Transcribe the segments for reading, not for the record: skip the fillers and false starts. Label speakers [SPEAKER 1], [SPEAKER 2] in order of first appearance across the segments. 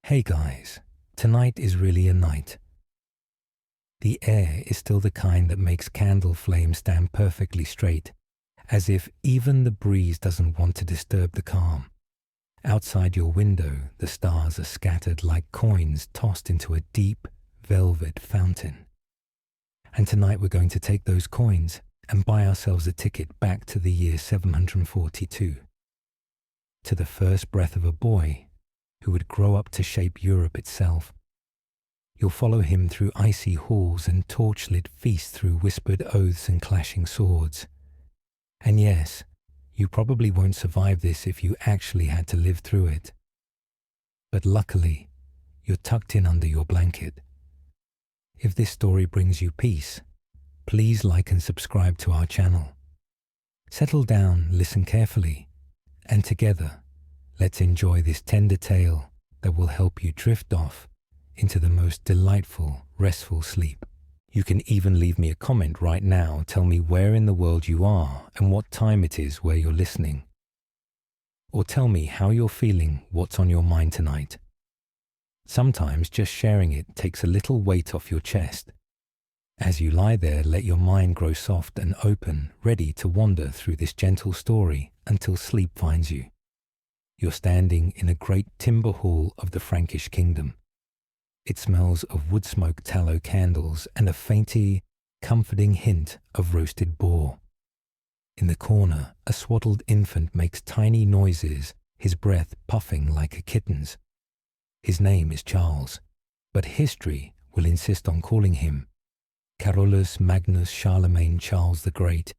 [SPEAKER 1] Hey guys, tonight is really a night. The air is still the kind that makes candle flames stand perfectly straight, as if even the breeze doesn't want to disturb the calm. Outside your window, the stars are scattered like coins tossed into a deep, velvet fountain. And tonight we're going to take those coins and buy ourselves a ticket back to the year 742, to the first breath of a boy who would grow up to shape Europe itself. You'll follow him through icy halls and torch-lit feasts, through whispered oaths and clashing swords. And yes, you probably won't survive this if you actually had to live through it. But luckily, you're tucked in under your blanket. If this story brings you peace, please like and subscribe to our channel. Settle down, listen carefully, and together, let's enjoy this tender tale that will help you drift off into the most delightful, restful sleep. You can even leave me a comment right now. Tell me where in the world you are and what time it is where you're listening. Or tell me how you're feeling, what's on your mind tonight. Sometimes just sharing it takes a little weight off your chest. As you lie there, let your mind grow soft and open, ready to wander through this gentle story until sleep finds you. You're standing in a great timber hall of the Frankish kingdom. It smells of wood smoke, tallow candles, and a faintly comforting hint of roasted boar. In the corner, a swaddled infant makes tiny noises, his breath puffing like a kitten's. His name is Charles, but history will insist on calling him Carolus Magnus Charlemagne Charles the Great.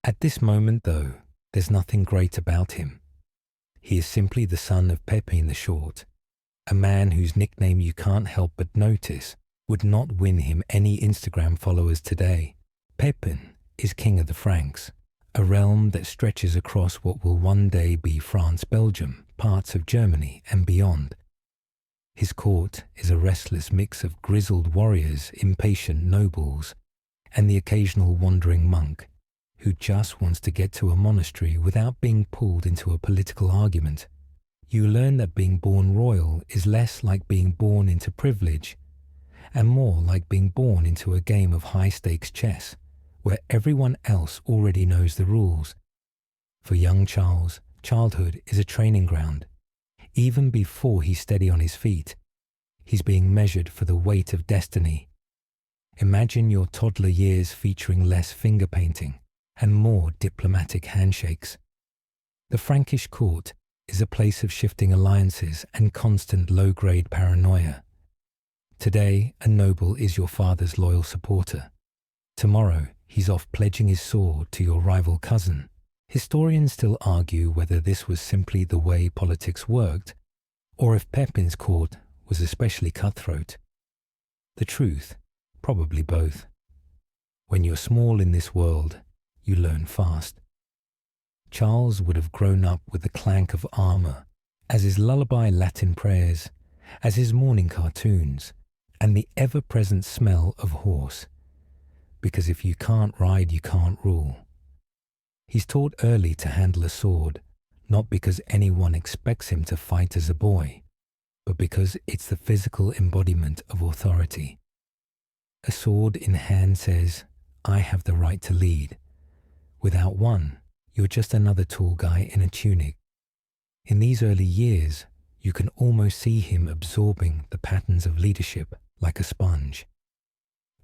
[SPEAKER 1] At this moment, though, there's nothing great about him. He is simply the son of Pepin the Short, a man whose nickname you can't help but notice would not win him any Instagram followers today. Pepin is king of the Franks, a realm that stretches across what will one day be France, Belgium, parts of Germany and beyond. His court is a restless mix of grizzled warriors, impatient nobles, and the occasional wandering monk who just wants to get to a monastery without being pulled into a political argument. You learn that being born royal is less like being born into privilege and more like being born into a game of high-stakes chess where everyone else already knows the rules. For young Charles, childhood is a training ground. Even before he's steady on his feet, he's being measured for the weight of destiny. Imagine your toddler years featuring less finger painting and more diplomatic handshakes. The Frankish court is a place of shifting alliances and constant low-grade paranoia. Today, a noble is your father's loyal supporter. Tomorrow, he's off pledging his sword to your rival cousin. Historians still argue whether this was simply the way politics worked, or if Pepin's court was especially cutthroat. The truth, probably both. When you're small in this world, you learn fast. Charles would have grown up with the clank of armor, as his lullaby Latin prayers, as his morning cartoons, and the ever-present smell of horse. Because if you can't ride, you can't rule. He's taught early to handle a sword, not because anyone expects him to fight as a boy, but because it's the physical embodiment of authority. A sword in hand says, I have the right to lead. Without one, you're just another tall guy in a tunic. In these early years, you can almost see him absorbing the patterns of leadership like a sponge.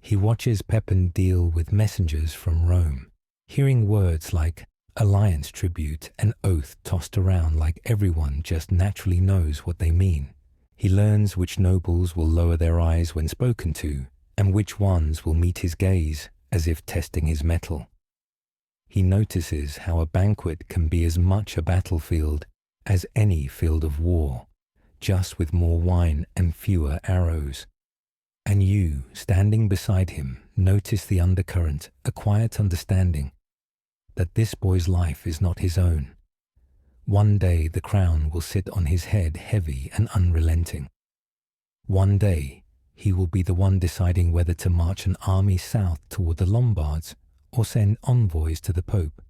[SPEAKER 1] He watches Pepin deal with messengers from Rome, hearing words like alliance tribute and oath tossed around like everyone just naturally knows what they mean. He learns which nobles will lower their eyes when spoken to, and which ones will meet his gaze as if testing his mettle. He notices how a banquet can be as much a battlefield as any field of war, just with more wine and fewer arrows. And you, standing beside him, notice the undercurrent, a quiet understanding that this boy's life is not his own. One day the crown will sit on his head heavy and unrelenting. One day he will be the one deciding whether to march an army south toward the Lombards or send envoys to the Pope.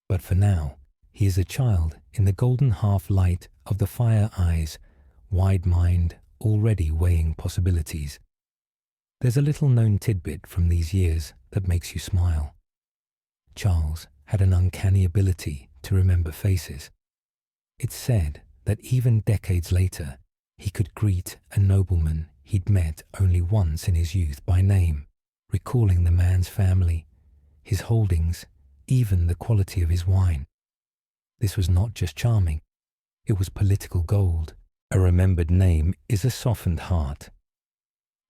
[SPEAKER 1] But for now, he is a child in the golden half-light of the fire eyes, wide mind, already weighing possibilities. There's a little-known tidbit from these years that makes you smile. Charles had an uncanny ability to remember faces. It's said that even decades later, he could greet a nobleman he'd met only once in his youth by name, recalling the man's family, his holdings, even the quality of his wine. This was not just charming, it was political gold. A remembered name is a softened heart.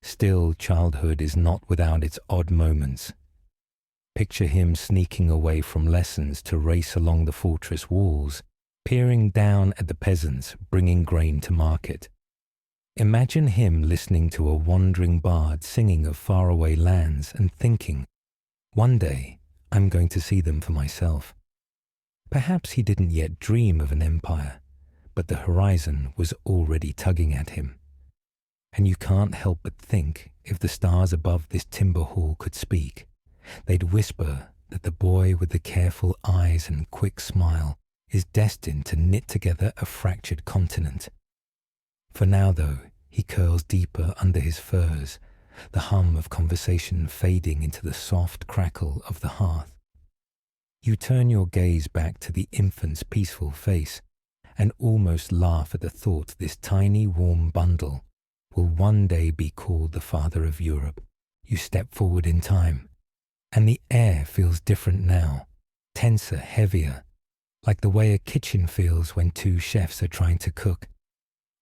[SPEAKER 1] Still, childhood is not without its odd moments. Picture him sneaking away from lessons to race along the fortress walls, peering down at the peasants bringing grain to market. Imagine him listening to a wandering bard singing of faraway lands and thinking, one day I'm going to see them for myself. Perhaps he didn't yet dream of an empire, but the horizon was already tugging at him. And you can't help but think, if the stars above this timber hall could speak, they'd whisper that the boy with the careful eyes and quick smile is destined to knit together a fractured continent. For now, though, he curls deeper under his furs, the hum of conversation fading into the soft crackle of the hearth. You turn your gaze back to the infant's peaceful face and almost laugh at the thought this tiny warm bundle will one day be called the father of Europe. You step forward in time, and the air feels different now, tenser, heavier, like the way a kitchen feels when two chefs are trying to cook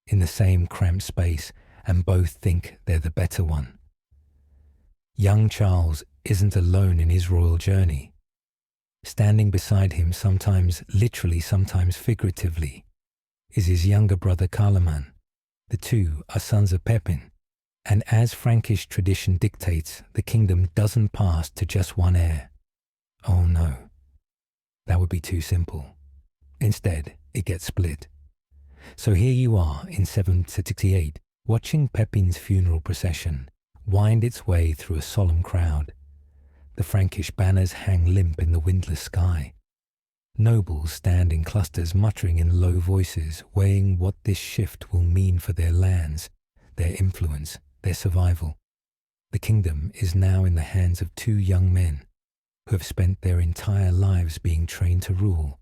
[SPEAKER 1] in the same cramped space and both think they're the better one. Young Charles isn't alone in his royal journey. Standing beside him, sometimes literally, sometimes figuratively, is his younger brother Carloman. The two are sons of Pepin, and as Frankish tradition dictates, the kingdom doesn't pass to just one heir. Oh no, that would be too simple. Instead, it gets split. So here you are in 768, watching Pepin's funeral procession wind its way through a solemn crowd. The Frankish banners hang limp in the windless sky. Nobles stand in clusters muttering in low voices, weighing what this shift will mean for their lands, their influence, their survival. The kingdom is now in the hands of two young men who have spent their entire lives being trained to rule,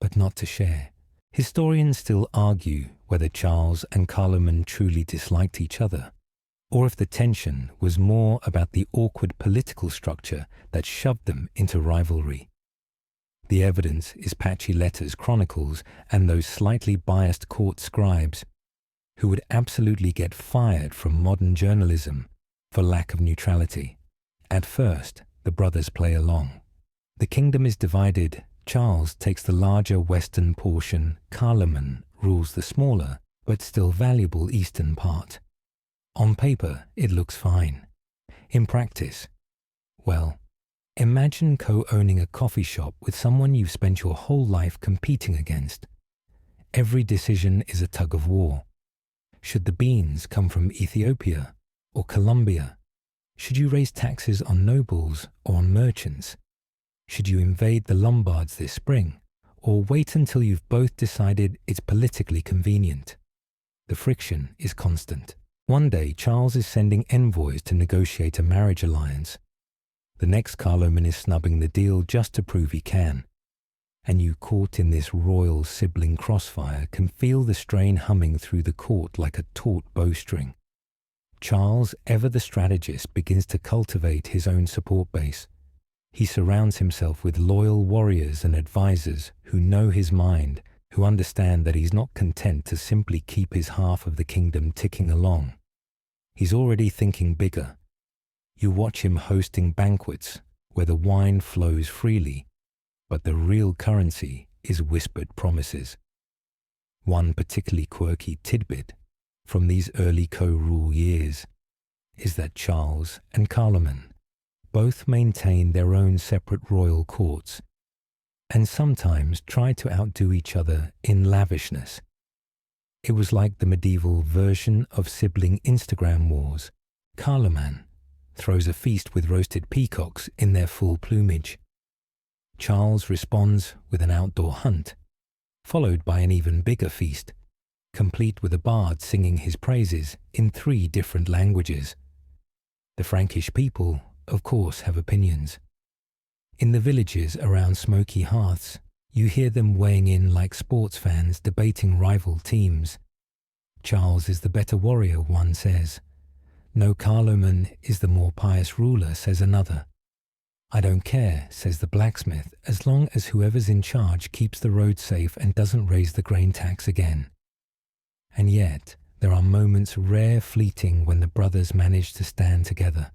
[SPEAKER 1] but not to share. Historians still argue whether Charles and Carloman truly disliked each other, or if the tension was more about the awkward political structure that shoved them into rivalry. The evidence is patchy letters, chronicles, and those slightly biased court scribes who would absolutely get fired from modern journalism for lack of neutrality. At first, the brothers play along. The kingdom is divided. Charles takes the larger western portion, Carloman rules the smaller, but still valuable eastern part. On paper, it looks fine. In practice, well, imagine co-owning a coffee shop with someone you've spent your whole life competing against. Every decision is a tug of war. Should the beans come from Ethiopia or Colombia? Should you raise taxes on nobles or on merchants? Should you invade the Lombards this spring, or wait until you've both decided it's politically convenient? The friction is constant. One day, Charles is sending envoys to negotiate a marriage alliance. The next, Carloman is snubbing the deal just to prove he can. And you, caught in this royal sibling crossfire, can feel the strain humming through the court like a taut bowstring. Charles, ever the strategist, begins to cultivate his own support base. He surrounds himself with loyal warriors and advisors who know his mind, who understand that he's not content to simply keep his half of the kingdom ticking along. He's already thinking bigger. You watch him hosting banquets where the wine flows freely, but the real currency is whispered promises. One particularly quirky tidbit from these early co-rule years is that Charles and Carloman both maintain their own separate royal courts and sometimes try to outdo each other in lavishness. It was like the medieval version of sibling Instagram wars. Carloman throws a feast with roasted peacocks in their full plumage. Charles responds with an outdoor hunt, followed by an even bigger feast, complete with a bard singing his praises in 3 different languages. The Frankish people, of course, have opinions. In the villages around smoky hearths, you hear them weighing in like sports fans debating rival teams. Charles is the better warrior, one says. No, Carloman is the more pious ruler, says another. I don't care, says the blacksmith, as long as whoever's in charge keeps the road safe and doesn't raise the grain tax again. And yet, there are moments rare fleeting when the brothers manage to stand together.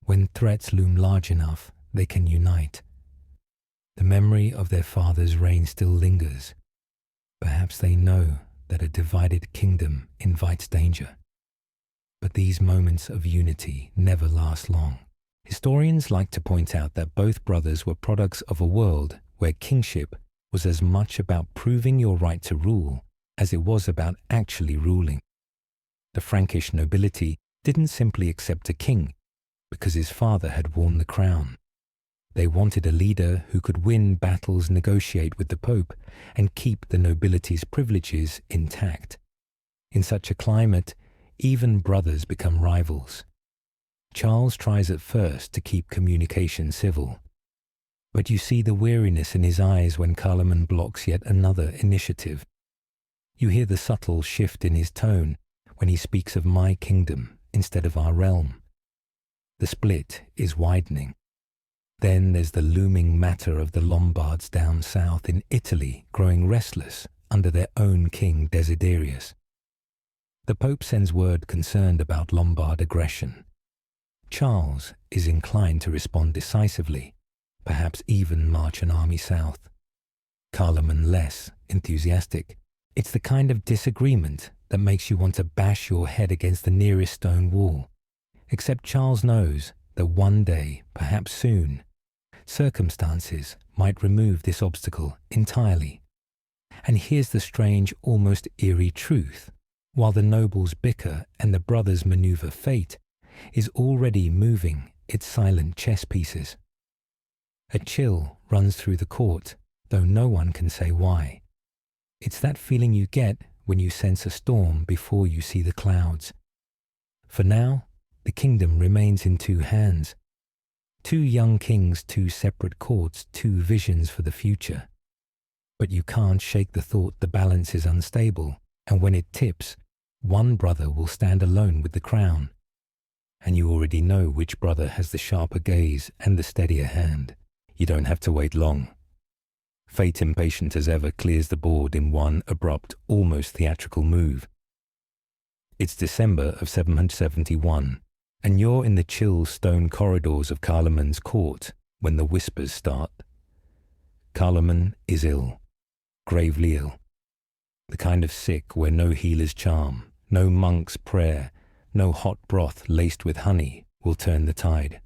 [SPEAKER 1] When threats loom large enough, they can unite. The memory of their father's reign still lingers. Perhaps they know that a divided kingdom invites danger. But these moments of unity never last long. Historians like to point out that both brothers were products of a world where kingship was as much about proving your right to rule as it was about actually ruling. The Frankish nobility didn't simply accept a king because his father had worn the crown. They wanted a leader who could win battles, negotiate with the Pope, and keep the nobility's privileges intact. In such a climate, even brothers become rivals. Charles tries at first to keep communication civil, but you see the weariness in his eyes when Carloman blocks yet another initiative. You hear the subtle shift in his tone when he speaks of my kingdom instead of our realm. The split is widening. Then there's the looming matter of the Lombards down south in Italy growing restless under their own king Desiderius. The Pope sends word concerned about Lombard aggression. Charles is inclined to respond decisively, perhaps even march an army south. Carloman less enthusiastic. It's the kind of disagreement that makes you want to bash your head against the nearest stone wall. Except Charles knows that one day, perhaps soon, circumstances might remove this obstacle entirely. And here's the strange, almost eerie truth. While the nobles bicker and the brothers maneuver fate, is already moving its silent chess pieces. A chill runs through the court, though no one can say why. It's that feeling you get when you sense a storm before you see the clouds. For now, the kingdom remains in 2 hands. 2 young kings, 2 separate courts, 2 visions for the future. But you can't shake the thought the balance is unstable, and when it tips, one brother will stand alone with the crown. And you already know which brother has the sharper gaze and the steadier hand. You don't have to wait long. Fate, impatient as ever, clears the board in one abrupt, almost theatrical move. It's December of 771, and you're in the chill stone corridors of Carloman's court when the whispers start. Carloman is ill, gravely ill. The kind of sick where no healer's charm, no monk's prayer, no hot broth laced with honey will turn the tide.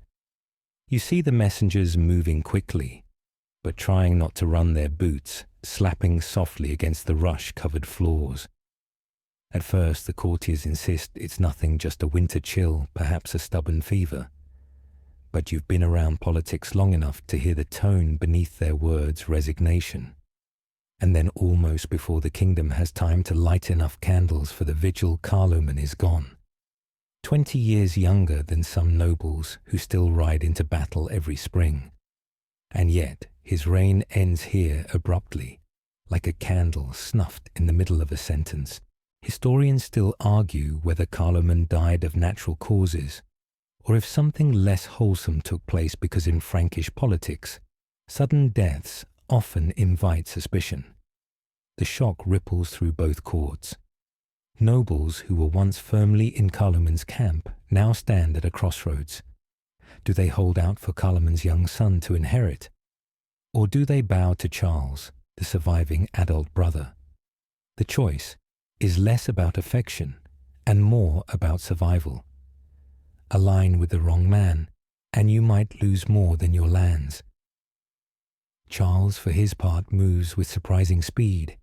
[SPEAKER 1] You see the messengers moving quickly, but trying not to run their boots, slapping softly against the rush-covered floors. At first, the courtiers insist it's nothing, just a winter chill, perhaps a stubborn fever. But you've been around politics long enough to hear the tone beneath their words, resignation. And then almost before the kingdom has time to light enough candles for the vigil, Carloman is gone. 20 years younger than some nobles who still ride into battle every spring. And yet, his reign ends here abruptly, like a candle snuffed in the middle of a sentence. Historians still argue whether Carloman died of natural causes, or if something less wholesome took place, because in Frankish politics, sudden deaths often invite suspicion. The shock ripples through both courts. Nobles who were once firmly in Carloman's camp now stand at a crossroads. Do they hold out for Carloman's young son to inherit? Or do they bow to Charles, the surviving adult brother? The choice is less about affection and more about survival. Align with the wrong man, and you might lose more than your lands. Charles, for his part, moves with surprising speed.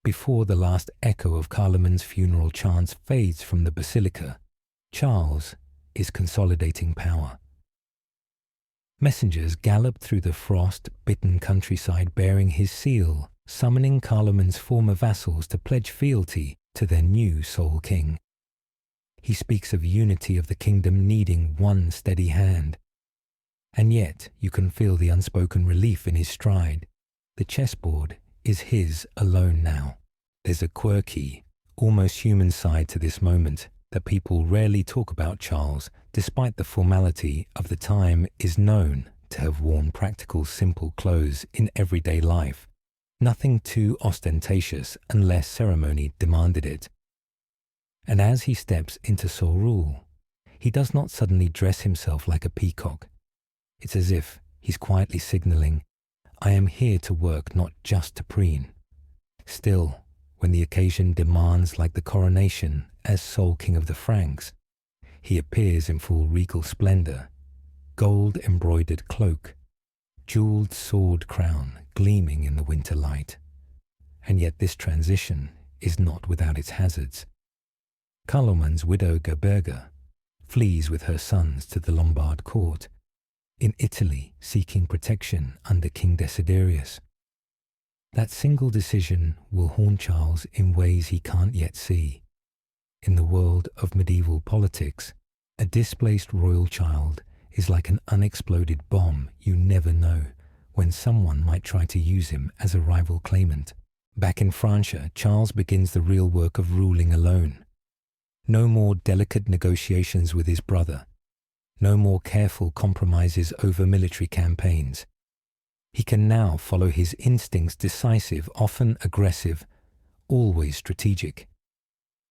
[SPEAKER 1] Before the last echo of Carloman's funeral chants fades from the basilica, Charles is consolidating power. Messengers gallop through the frost-bitten countryside bearing his seal summoning Carloman's former vassals to pledge fealty to their new sole king. He speaks of unity of the kingdom needing one steady hand. And yet you can feel the unspoken relief in his stride. The chessboard is his alone now. There's a quirky, almost human side to this moment that people rarely talk about Charles, despite the formality of the time is known to have worn practical, simple clothes in everyday life. Nothing too ostentatious unless ceremony demanded it. And as he steps into sole rule, he does not suddenly dress himself like a peacock. It's as if he's quietly signaling, I am here to work, not just to preen. Still, when the occasion demands, like the coronation as sole king of the Franks, he appears in full regal splendor, gold-embroidered cloak, jeweled sword crown gleaming in the winter light. And yet this transition is not without its hazards. Carloman's widow Gerberga flees with her sons to the Lombard court, in Italy seeking protection under King Desiderius. That single decision will haunt Charles in ways he can't yet see. In the world of medieval politics, a displaced royal child is like an unexploded bomb. You never know when someone might try to use him as a rival claimant. Back in Francia, Charles begins the real work of ruling alone. No more delicate negotiations with his brother. No more careful compromises over military campaigns. He can now follow his instincts, decisive, often aggressive, always strategic.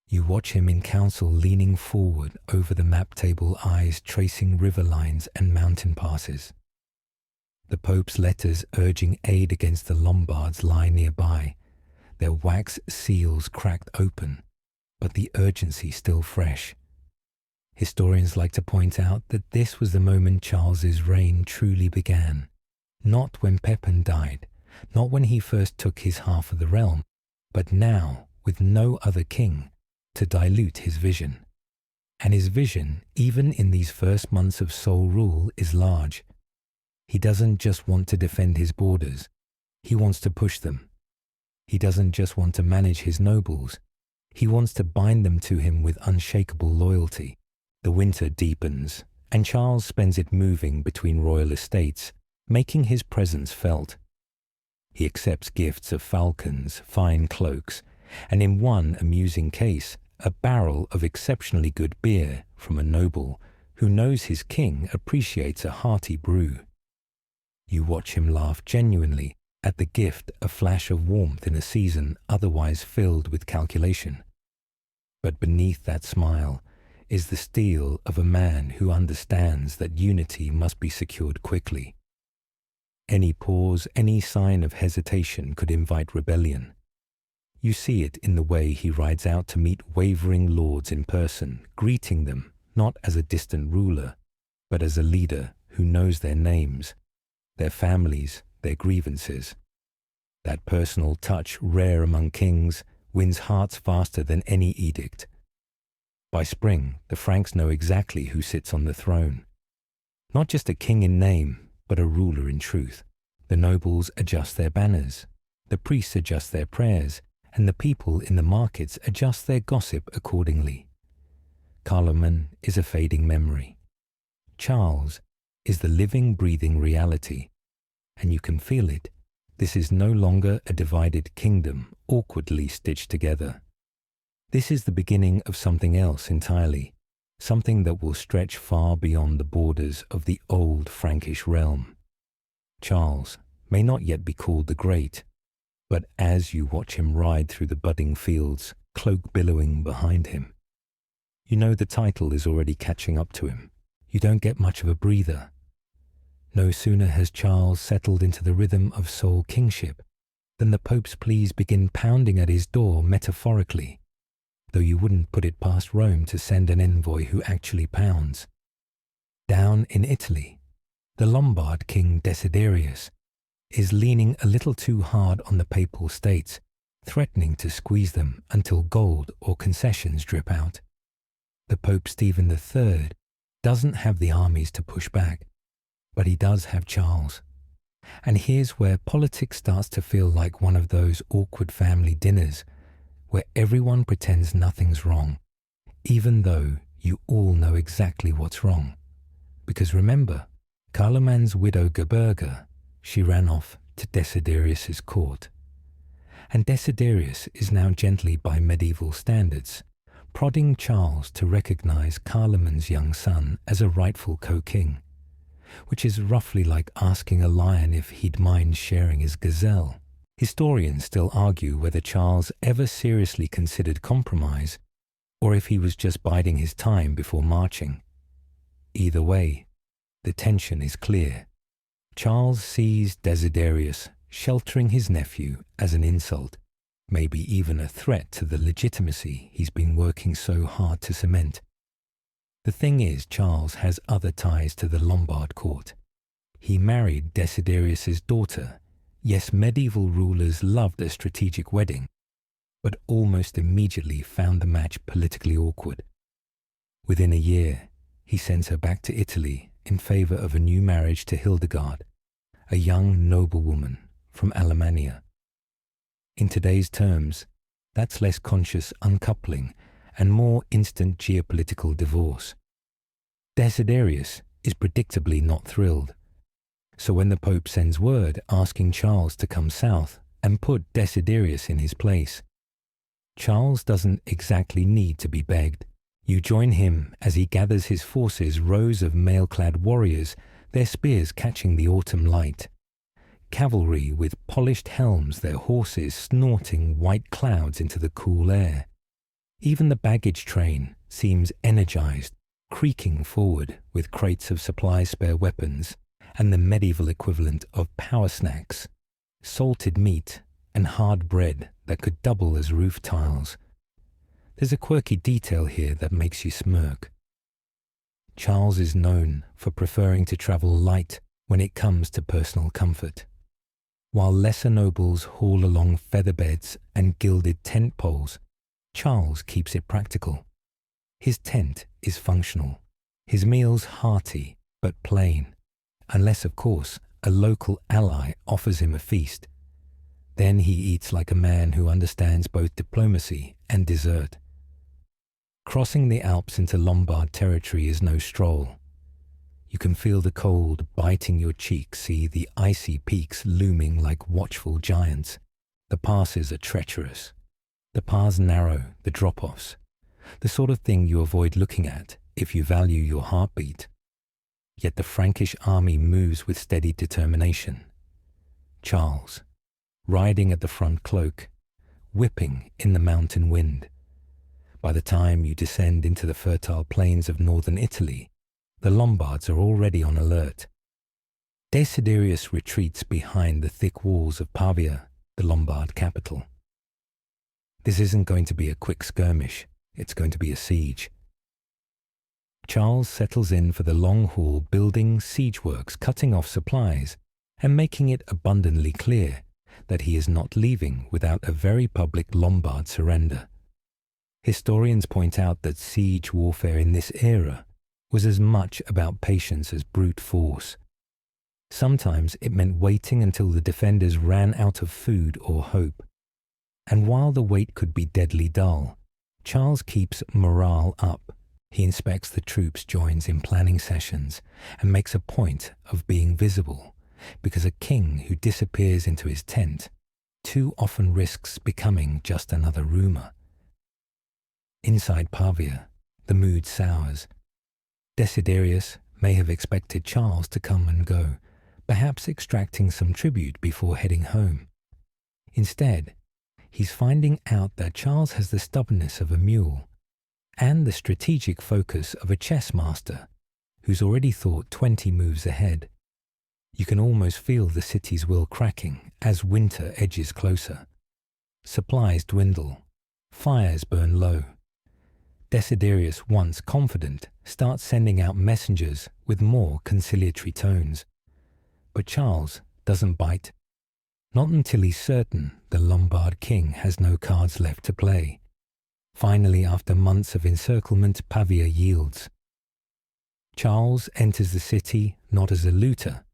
[SPEAKER 1] You watch him in council leaning forward over the map table, eyes tracing river lines and mountain passes. The Pope's letters urging aid against the Lombards lie nearby, their wax seals cracked open, but the urgency still fresh. Historians like to point out that this was the moment Charles's reign truly began. Not when Pepin died, not when he first took his half of the realm, but now, with no other king, to dilute his vision. And his vision, even in these first months of sole rule, is large. He doesn't just want to defend his borders, he wants to push them. He doesn't just want to manage his nobles, he wants to bind them to him with unshakable loyalty. The winter deepens, and Charles spends it moving between royal estates, making his presence felt. He accepts gifts of falcons, fine cloaks, and in one amusing case, a barrel of exceptionally good beer from a noble who knows his king appreciates a hearty brew. You watch him laugh genuinely at the gift, a flash of warmth in a season otherwise filled with calculation. But beneath that smile is the steel of a man who understands that unity must be secured quickly. Any pause, any sign of hesitation could invite rebellion. You see it in the way he rides out to meet wavering lords in person, greeting them not as a distant ruler, but as a leader who knows their names, their families, their grievances. That personal touch, rare among kings, wins hearts faster than any edict. By spring, the Franks know exactly who sits on the throne. Not just a king in name, but a ruler in truth. The nobles adjust their banners, the priests adjust their prayers, and the people in the markets adjust their gossip accordingly. Carloman is a fading memory. Charles is the living, breathing reality, and you can feel it. This is no longer a divided kingdom, awkwardly stitched together. This is the beginning of something else entirely, something that will stretch far beyond the borders of the old Frankish realm. Charles may not yet be called the Great, but as you watch him ride through the budding fields, cloak billowing behind him, you know the title is already catching up to him. You don't get much of a breather. No sooner has Charles settled into the rhythm of sole kingship than the Pope's pleas begin pounding at his door metaphorically, though you wouldn't put it past Rome to send an envoy who actually pounds. Down in Italy, the Lombard king Desiderius is leaning a little too hard on the papal states, threatening to squeeze them until gold or concessions drip out. The Pope Stephen III doesn't have the armies to push back, but he does have Charles. And here's where politics starts to feel like one of those awkward family dinners where everyone pretends nothing's wrong, even though you all know exactly what's wrong. Because remember, Carloman's widow Gerberga, she ran off to Desiderius's court. And Desiderius is now gently, by medieval standards, prodding Charles to recognize Carloman's young son as a rightful co-king, which is roughly like asking a lion if he'd mind sharing his gazelle. Historians still argue whether Charles ever seriously considered compromise, or if he was just biding his time before marching. Either way, the tension is clear. Charles sees Desiderius sheltering his nephew as an insult, maybe even a threat to the legitimacy he's been working so hard to cement. The thing is, Charles has other ties to the Lombard court. He married Desiderius's daughter. Yes, medieval rulers loved a strategic wedding, but almost immediately found the match politically awkward. Within a year, he sends her back to Italy in favor of a new marriage to Hildegard, a young noblewoman from Alemannia. In today's terms, that's less conscious uncoupling and more instant geopolitical divorce. Desiderius is predictably not thrilled. So when the Pope sends word asking Charles to come south and put Desiderius in his place, Charles doesn't exactly need to be begged. You join him as he gathers his forces, rows of mail-clad warriors, their spears catching the autumn light. Cavalry with polished helms, their horses snorting white clouds into the cool air. Even the baggage train seems energized, creaking forward with crates of supply spare weapons and the medieval equivalent of power snacks, salted meat and hard bread that could double as roof tiles. There's a quirky detail here that makes you smirk. Charles is known for preferring to travel light when it comes to personal comfort. While lesser nobles haul along feather beds and gilded tent poles, Charles keeps it practical. His tent is functional, his meals hearty but plain, unless, of course, a local ally offers him a feast. Then he eats like a man who understands both diplomacy and dessert. Crossing the Alps into Lombard territory is no stroll. You can feel the cold biting your cheek, see the icy peaks looming like watchful giants. The passes are treacherous. The paths narrow, the drop-offs. The sort of thing you avoid looking at if you value your heartbeat. Yet the Frankish army moves with steady determination. Charles, riding at the front cloak, whipping in the mountain wind. By the time you descend into the fertile plains of northern Italy, the Lombards are already on alert. Desiderius retreats behind the thick walls of Pavia, the Lombard capital. This isn't going to be a quick skirmish, it's going to be a siege. Charles settles in for the long haul, building siege works, cutting off supplies, and making it abundantly clear that he is not leaving without a very public Lombard surrender. Historians point out that siege warfare in this era was as much about patience as brute force. Sometimes it meant waiting until the defenders ran out of food or hope. And while the wait could be deadly dull, Charles keeps morale up. He inspects the troops, joins in planning sessions, and makes a point of being visible, because a king who disappears into his tent too often risks becoming just another rumor. Inside Pavia, the mood sours. Desiderius may have expected Charles to come and go, perhaps extracting some tribute before heading home. Instead, he's finding out that Charles has the stubbornness of a mule and the strategic focus of a chess master who's already thought 20 moves ahead. You can almost feel the city's will cracking as winter edges closer. Supplies dwindle, fires burn low. Desiderius, once confident, starts sending out messengers with more conciliatory tones. But Charles doesn't bite. Not until he's certain the Lombard king has no cards left to play. Finally, after months of encirclement, Pavia yields. Charles enters the city not as a looter,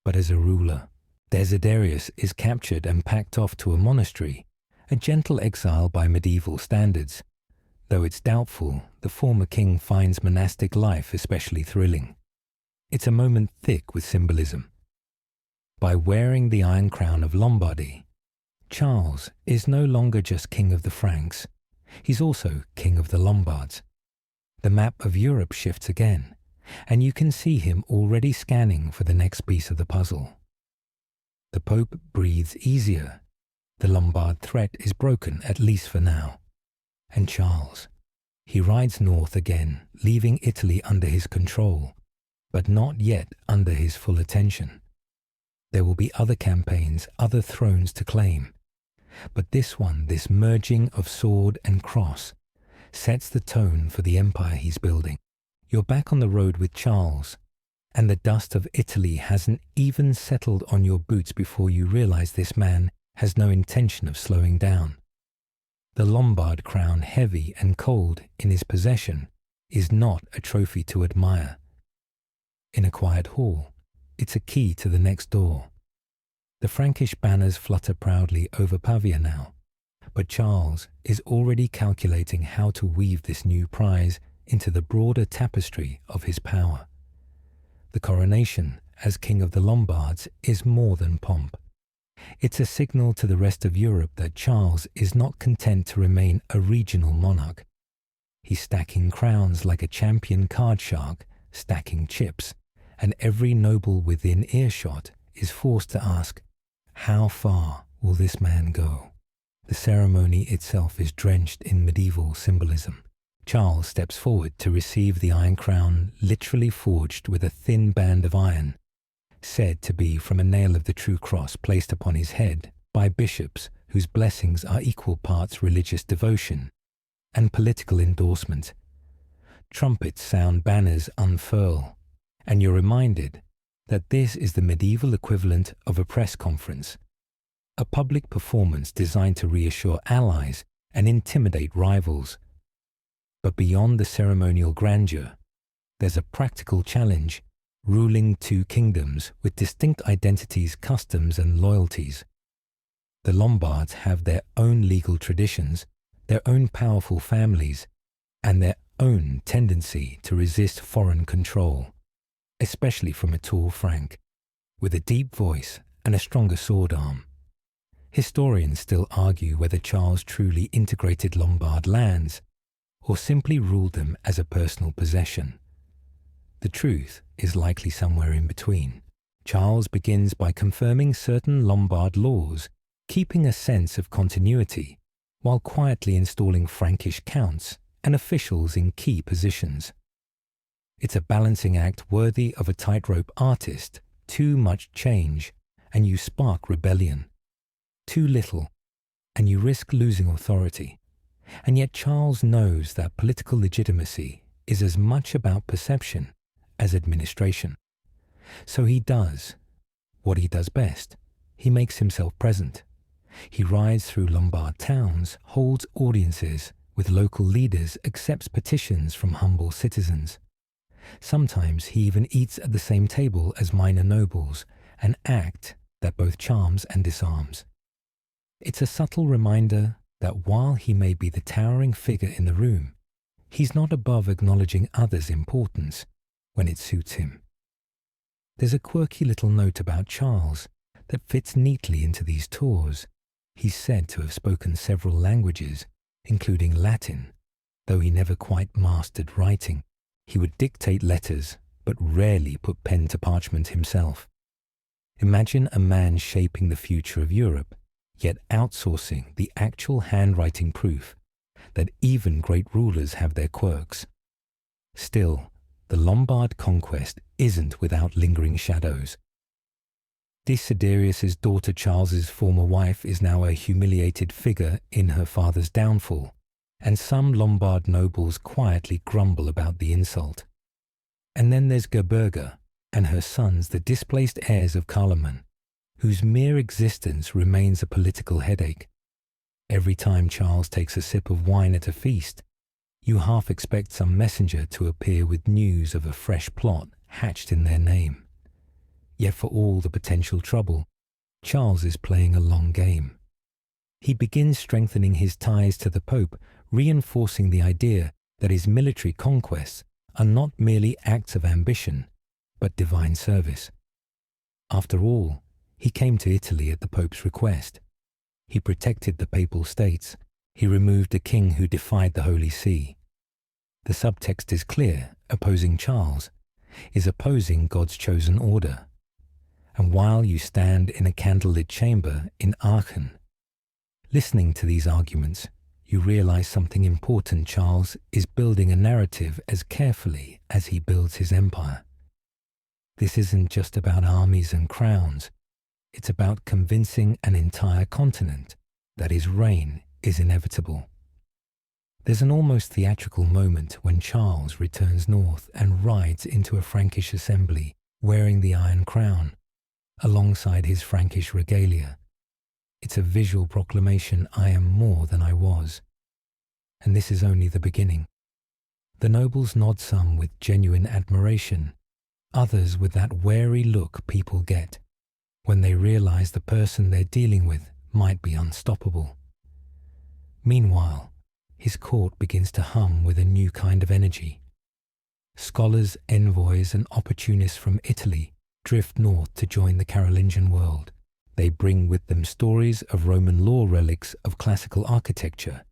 [SPEAKER 1] but as a ruler. Desiderius is captured and packed off to a monastery, a gentle exile by medieval standards, though it's doubtful the former king finds monastic life especially thrilling. It's a moment thick with symbolism. By wearing the Iron Crown of Lombardy, Charles is no longer just king of the Franks, he's also king of the Lombards. The map of Europe shifts again, and you can see him already scanning for the next piece of the puzzle. The Pope breathes easier. The Lombard threat is broken, at least for now. And Charles, he rides north again, leaving Italy under his control, but not yet under his full attention. There will be other campaigns, other thrones to claim. But this one, this merging of sword and cross, sets the tone for the empire he's building. You're back on the road with Charles, and the dust of Italy hasn't even settled on your boots before you realize this man has no intention of slowing down. The Lombard crown, heavy and cold in his possession, is not a trophy to admire. In a quiet hall, it's a key to the next door. The Frankish banners flutter proudly over Pavia now, but Charles is already calculating how to weave this new prize into the broader tapestry of his power. The coronation as King of the Lombards is more than pomp. It's a signal to the rest of Europe that Charles is not content to remain a regional monarch. He's stacking crowns like a champion card shark, stacking chips, and every noble within earshot is forced to ask, how far will this man go? The ceremony itself is drenched in medieval symbolism. Charles steps forward to receive the Iron Crown, literally forged with a thin band of iron, said to be from a nail of the true cross placed upon his head by bishops whose blessings are equal parts religious devotion and political endorsement. Trumpets sound, banners unfurl, and you're reminded that this is the medieval equivalent of a press conference, a public performance designed to reassure allies and intimidate rivals. But beyond the ceremonial grandeur, there's a practical challenge: ruling two kingdoms with distinct identities, customs, and loyalties. The Lombards have their own legal traditions, their own powerful families, and their own tendency to resist foreign control, especially from a tall Frank, with a deep voice and a stronger sword arm. Historians still argue whether Charles truly integrated Lombard lands, or simply ruled them as a personal possession. The truth is likely somewhere in between. Charles begins by confirming certain Lombard laws, keeping a sense of continuity, while quietly installing Frankish counts and officials in key positions. It's a balancing act worthy of a tightrope artist. Too much change, and you spark rebellion. Too little, and you risk losing authority. And yet Charles knows that political legitimacy is as much about perception as administration. So he does what he does best. He makes himself present. He rides through Lombard towns, holds audiences with local leaders, accepts petitions from humble citizens. Sometimes he even eats at the same table as minor nobles, an act that both charms and disarms. It's a subtle reminder that while he may be the towering figure in the room, he's not above acknowledging others' importance when it suits him. There's a quirky little note about Charles that fits neatly into these tours. He's said to have spoken several languages, including Latin, though he never quite mastered writing. He would dictate letters, but rarely put pen to parchment himself. Imagine a man shaping the future of Europe, yet outsourcing the actual handwriting proof that even great rulers have their quirks. Still, the Lombard conquest isn't without lingering shadows. Desiderius's daughter Charles's former wife is now a humiliated figure in her father's downfall, and some Lombard nobles quietly grumble about the insult. And then there's Gerberga and her sons, the displaced heirs of Carloman, whose mere existence remains a political headache. Every time Charles takes a sip of wine at a feast, you half expect some messenger to appear with news of a fresh plot hatched in their name. Yet for all the potential trouble, Charles is playing a long game. He begins strengthening his ties to the Pope, reinforcing the idea that his military conquests are not merely acts of ambition, but divine service. After all, he came to Italy at the Pope's request. He protected the Papal States. He removed a king who defied the Holy See. The subtext is clear: opposing Charles is opposing God's chosen order. And while you stand in a candlelit chamber in Aachen, listening to these arguments, you realize something important. Charles is building a narrative as carefully as he builds his empire. This isn't just about armies and crowns. It's about convincing an entire continent that his reign is inevitable. There's an almost theatrical moment when Charles returns north and rides into a Frankish assembly wearing the Iron Crown, alongside his Frankish regalia. It's a visual proclamation: I am more than I was. And this is only the beginning. The nobles nod, some with genuine admiration, others with that wary look people get when they realize the person they're dealing with might be unstoppable. Meanwhile, his court begins to hum with a new kind of energy. Scholars, envoys, and opportunists from Italy drift north to join the Carolingian world. They bring with them stories of Roman law, relics of classical architecture,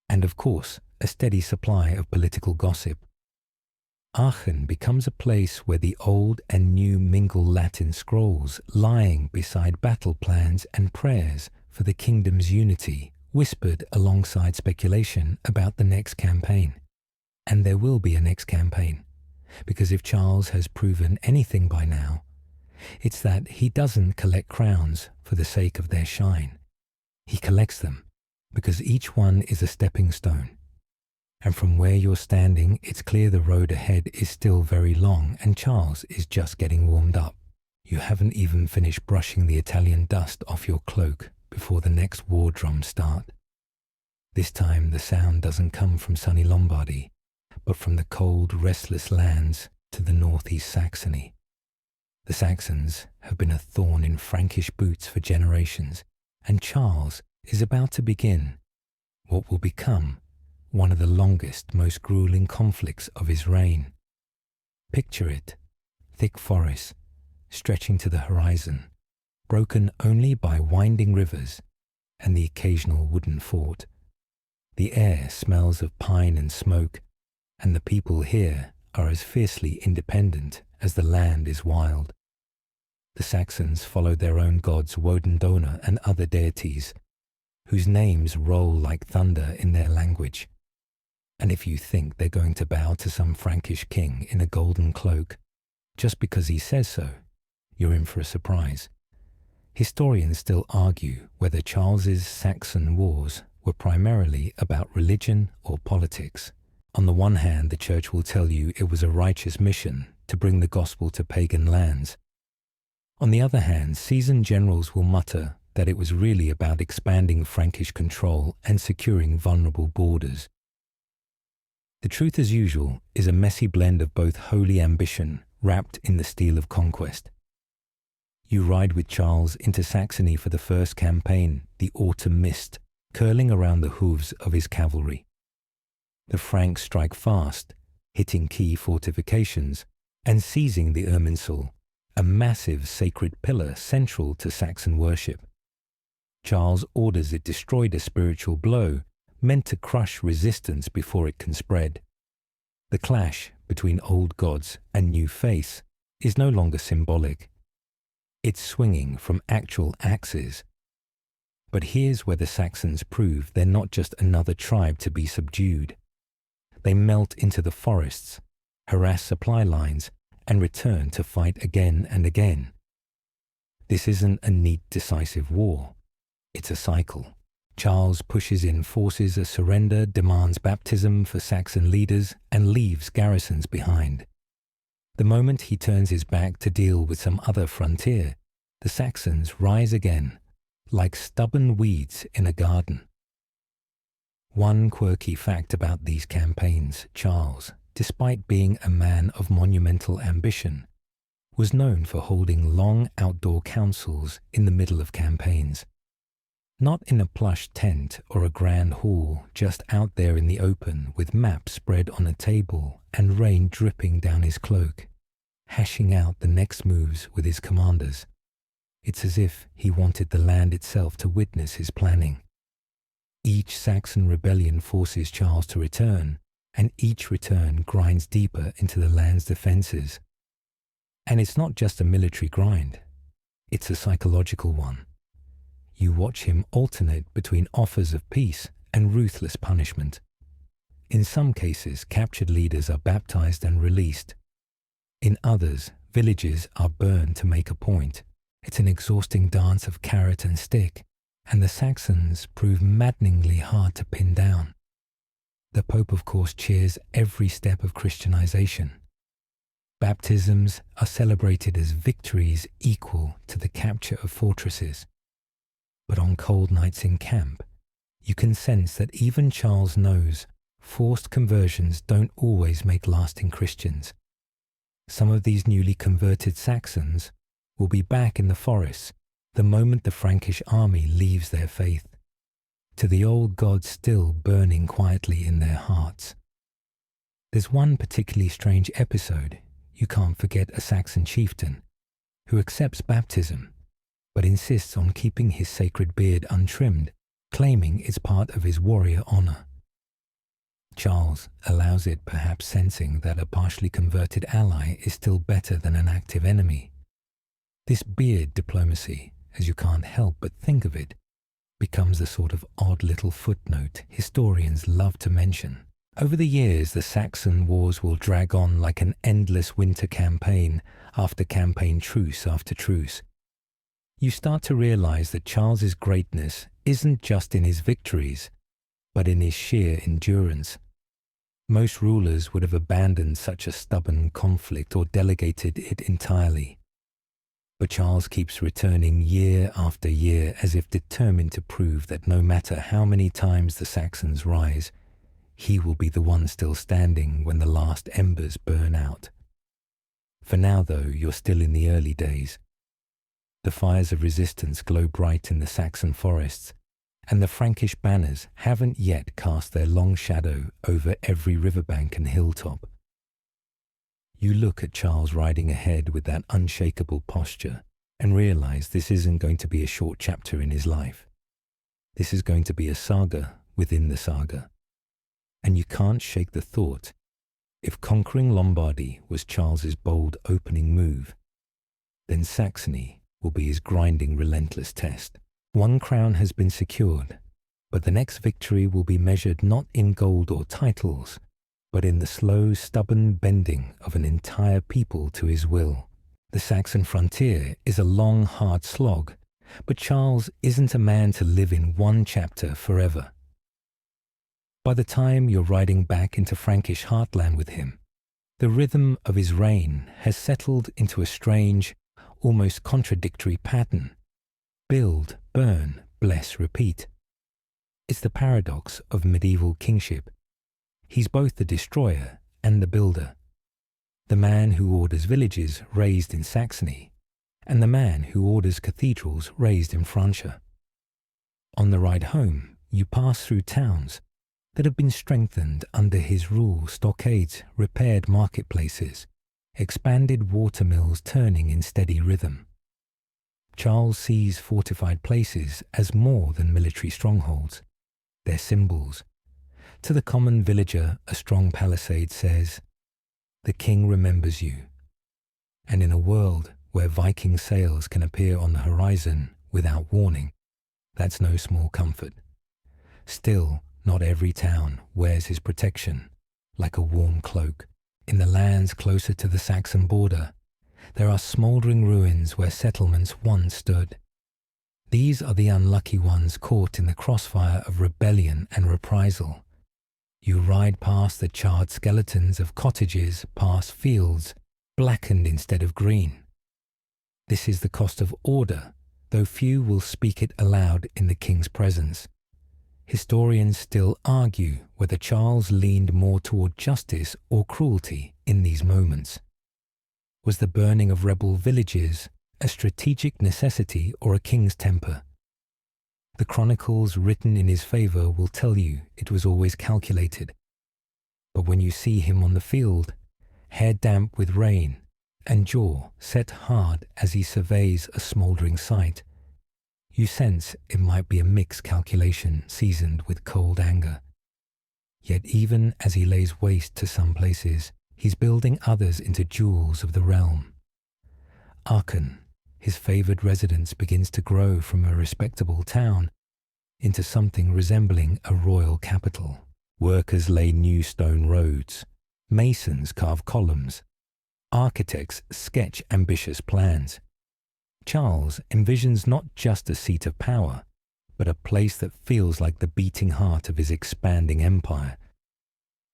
[SPEAKER 1] and of course, a steady supply of political gossip. Aachen becomes a place where the old and new mingle, Latin scrolls lying beside battle plans and prayers for the kingdom's unity, whispered alongside speculation about the next campaign. And there will be a next campaign, because if Charles has proven anything by now, it's that he doesn't collect crowns for the sake of their shine. He collects them because each one is a stepping stone. And from where you're standing, it's clear the road ahead is still very long, and Charles is just getting warmed up. You haven't even finished brushing the Italian dust off your cloak before the next war drums start. This time the sound doesn't come from sunny Lombardy, but from the cold, restless lands to the northeast Saxony. The Saxons have been a thorn in Frankish boots for generations, and Charles is about to begin what will become one of the longest, most grueling conflicts of his reign. Picture it: thick forests stretching to the horizon, broken only by winding rivers and the occasional wooden fort. The air smells of pine and smoke, and the people here are as fiercely independent as the land is wild. The Saxons follow their own gods, Woden, Dona, and other deities, whose names roll like thunder in their language. And if you think they're going to bow to some Frankish king in a golden cloak, just because he says so, you're in for a surprise. Historians still argue whether Charles's Saxon wars were primarily about religion or politics. On the one hand, the church will tell you it was a righteous mission to bring the gospel to pagan lands. On the other hand, seasoned generals will mutter that it was really about expanding Frankish control and securing vulnerable borders. The truth, as usual, is a messy blend of both holy ambition wrapped in the steel of conquest. You ride with Charles into Saxony for the first campaign, the autumn mist curling around the hooves of his cavalry. The Franks strike fast, hitting key fortifications and seizing the Irminsul, a massive sacred pillar central to Saxon worship. Charles orders it destroyed, a spiritual blow meant to crush resistance before it can spread. The clash between old gods and new faiths is no longer symbolic. It's swinging from actual axes. But here's where the Saxons prove they're not just another tribe to be subdued. They melt into the forests, harass supply lines, and return to fight again and again. This isn't a neat, decisive war. It's a cycle. Charles pushes in, forces a surrender, demands baptism for Saxon leaders, and leaves garrisons behind. The moment he turns his back to deal with some other frontier, the Saxons rise again, like stubborn weeds in a garden. One quirky fact about these campaigns: Charles, despite being a man of monumental ambition, was known for holding long outdoor councils in the middle of campaigns. Not in a plush tent or a grand hall, just out there in the open with maps spread on a table and rain dripping down his cloak, hashing out the next moves with his commanders. It's as if he wanted the land itself to witness his planning. Each Saxon rebellion forces Charles to return, and each return grinds deeper into the land's defences. And it's not just a military grind, it's a psychological one. You watch him alternate between offers of peace and ruthless punishment. In some cases, captured leaders are baptized and released. In others, villages are burned to make a point. It's an exhausting dance of carrot and stick, and the Saxons prove maddeningly hard to pin down. The Pope, of course, cheers every step of Christianization. Baptisms are celebrated as victories equal to the capture of fortresses. But on cold nights in camp, you can sense that even Charles knows forced conversions don't always make lasting Christians. Some of these newly converted Saxons will be back in the forests the moment the Frankish army leaves their faith, to the old gods still burning quietly in their hearts. There's one particularly strange episode. You can't forget a Saxon chieftain who accepts baptism but insists on keeping his sacred beard untrimmed, claiming it's part of his warrior honor. Charles allows it, perhaps sensing that a partially converted ally is still better than an active enemy. This beard diplomacy, as you can't help but think of it, becomes the sort of odd little footnote historians love to mention. Over the years, the Saxon wars will drag on like an endless winter campaign after campaign, truce after truce. You start to realize that Charles's greatness isn't just in his victories, but in his sheer endurance. Most rulers would have abandoned such a stubborn conflict or delegated it entirely. But Charles keeps returning year after year as if determined to prove that no matter how many times the Saxons rise, he will be the one still standing when the last embers burn out. For now, though, you're still in the early days. The fires of resistance glow bright in the Saxon forests, and the Frankish banners haven't yet cast their long shadow over every riverbank and hilltop. You look at Charles riding ahead with that unshakable posture and realize this isn't going to be a short chapter in his life. This is going to be a saga within the saga. And you can't shake the thought, if conquering Lombardy was Charles's bold opening move, then Saxony will be his grinding, relentless test. One crown has been secured, but the next victory will be measured not in gold or titles, but in the slow, stubborn bending of an entire people to his will. The Saxon frontier is a long, hard slog, but Charles isn't a man to live in one chapter forever. By the time you're riding back into Frankish heartland with him, the rhythm of his reign has settled into a strange, almost contradictory pattern. Build, burn, bless, repeat. It's the paradox of medieval kingship. He's both the destroyer and the builder. The man who orders villages raised in Saxony, and the man who orders cathedrals raised in Francia. On the ride home, you pass through towns that have been strengthened under his rule, stockades, repaired marketplaces, expanded watermills turning in steady rhythm. Charles sees fortified places as more than military strongholds. They're symbols. To the common villager, a strong palisade says, "The king remembers you." And in a world where Viking sails can appear on the horizon without warning, that's no small comfort. Still, not every town wears his protection like a warm cloak. In the lands closer to the Saxon border, there are smouldering ruins where settlements once stood. These are the unlucky ones caught in the crossfire of rebellion and reprisal. You ride past the charred skeletons of cottages, past fields, blackened instead of green. This is the cost of order, though few will speak it aloud in the king's presence. Historians still argue whether Charles leaned more toward justice or cruelty in these moments. Was the burning of rebel villages a strategic necessity or a king's temper? The chronicles written in his favour will tell you it was always calculated. But when you see him on the field, hair damp with rain and jaw set hard as he surveys a smouldering site, you sense it might be a mixed calculation seasoned with cold anger. Yet even as he lays waste to some places, he's building others into jewels of the realm. Aachen, his favoured residence, begins to grow from a respectable town into something resembling a royal capital. Workers lay new stone roads, masons carve columns, architects sketch ambitious plans. Charles envisions not just a seat of power, but a place that feels like the beating heart of his expanding empire.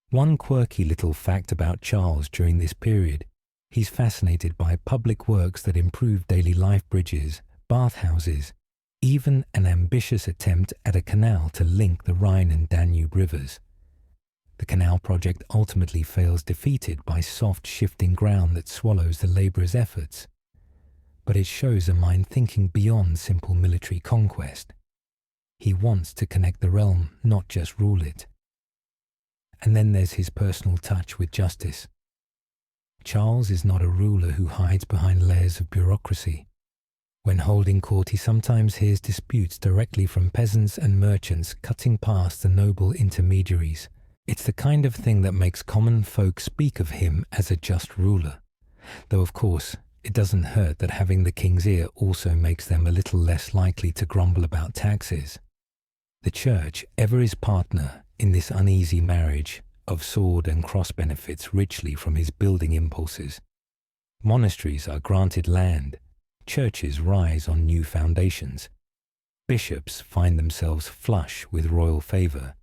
[SPEAKER 1] One quirky little fact about Charles during this period: he's fascinated by public works that improve daily life: bridges, bathhouses, even an ambitious attempt at a canal to link the Rhine and Danube rivers. The canal project ultimately fails, defeated by soft, shifting ground that swallows the labourers' efforts. But it shows a mind thinking beyond simple military conquest. He wants to connect the realm, not just rule it. And then there's his personal touch with justice. Charles is not a ruler who hides behind layers of bureaucracy. When holding court, he sometimes hears disputes directly from peasants and merchants, cutting past the noble intermediaries. It's the kind of thing that makes common folk speak of him as a just ruler. Though, of course, it doesn't hurt that having the king's ear also makes them a little less likely to grumble about taxes. The church, ever his partner in this uneasy marriage of sword and cross, benefits richly from his building impulses. Monasteries are granted land, churches rise on new foundations. Bishops find themselves flush with royal favour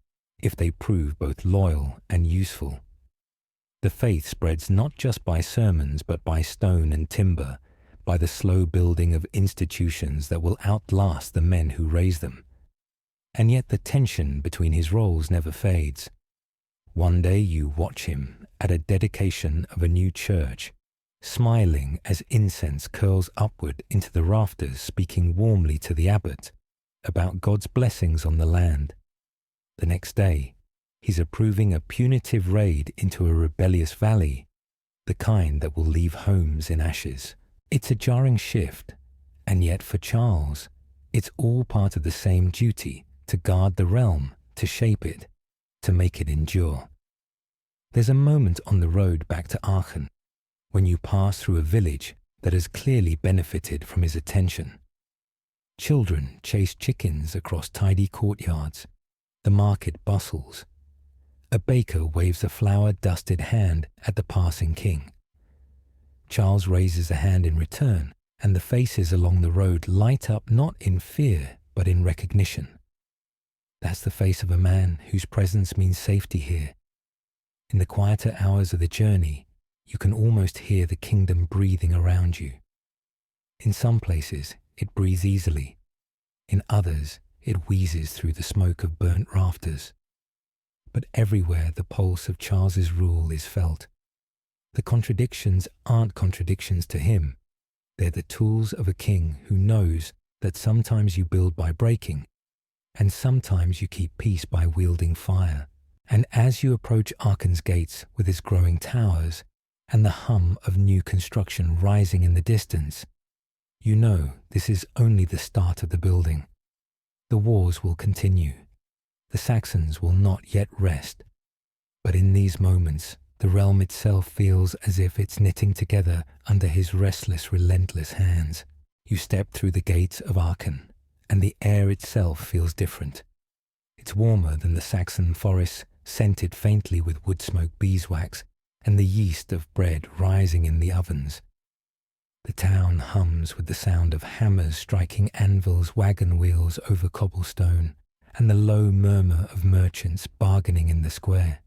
[SPEAKER 1] if they prove both loyal and useful. The faith spreads not just by sermons but by stone and timber, by the slow building of institutions that will outlast the men who raise them. And yet the tension between his roles never fades. One day you watch him at a dedication of a new church, smiling as incense curls upward into the rafters, speaking warmly to the abbot about God's blessings on the land. The next day, he's approving a punitive raid into a rebellious valley, the kind that will leave homes in ashes. It's a jarring shift, and yet for Charles, it's all part of the same duty: to guard the realm, to shape it, to make it endure. There's a moment on the road back to Aachen when you pass through a village that has clearly benefited from his attention. Children chase chickens across tidy courtyards. The market bustles. A baker waves a flour-dusted hand at the passing king. Charles raises a hand in return, and the faces along the road light up not in fear but in recognition. That's the face of a man whose presence means safety here. In the quieter hours of the journey, you can almost hear the kingdom breathing around you. In some places, it breathes easily. In others, it wheezes through the smoke of burnt rafters. But everywhere the pulse of Charles's rule is felt. The contradictions aren't contradictions to him. They're the tools of a king who knows that sometimes you build by breaking, and sometimes you keep peace by wielding fire. And as you approach Aachen's gates with its growing towers and the hum of new construction rising in the distance, you know this is only the start of the building. The wars will continue. The Saxons will not yet rest. But in these moments, the realm itself feels as if it's knitting together under his restless, relentless hands. You step through the gates of Aachen, and the air itself feels different. It's warmer than the Saxon forests, scented faintly with wood smoke, beeswax, and the yeast of bread rising in the ovens. The town hums with the sound of hammers striking anvils, wagon wheels over cobblestone, and the low murmur of merchants bargaining in the square.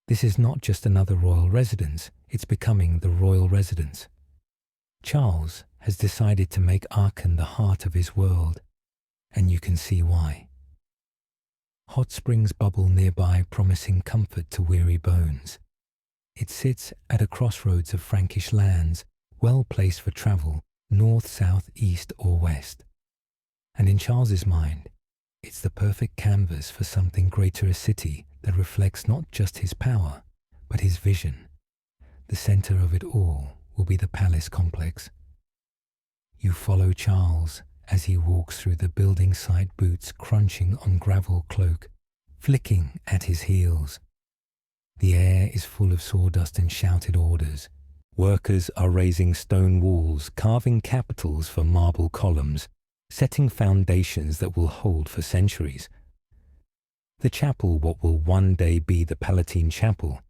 [SPEAKER 1] This is not just another royal residence, it's becoming the royal residence. Charles has decided to make Aachen the heart of his world, and you can see why. Hot springs bubble nearby, promising comfort to weary bones. It It sits at a crossroads of Frankish lands, well placed for travel, north, south, east or west. And in Charles's mind, it's the perfect canvas for something greater, a city that reflects not just his power, but his vision. The center of it all will be the palace complex. You follow Charles as he walks through the building site, boots crunching on gravel cloak, flicking at his heels. The air is full of sawdust and shouted orders. Workers are raising stone walls, carving capitals for marble columns, setting foundations that will hold for centuries. The chapel, what will one day be the Palatine Chapel,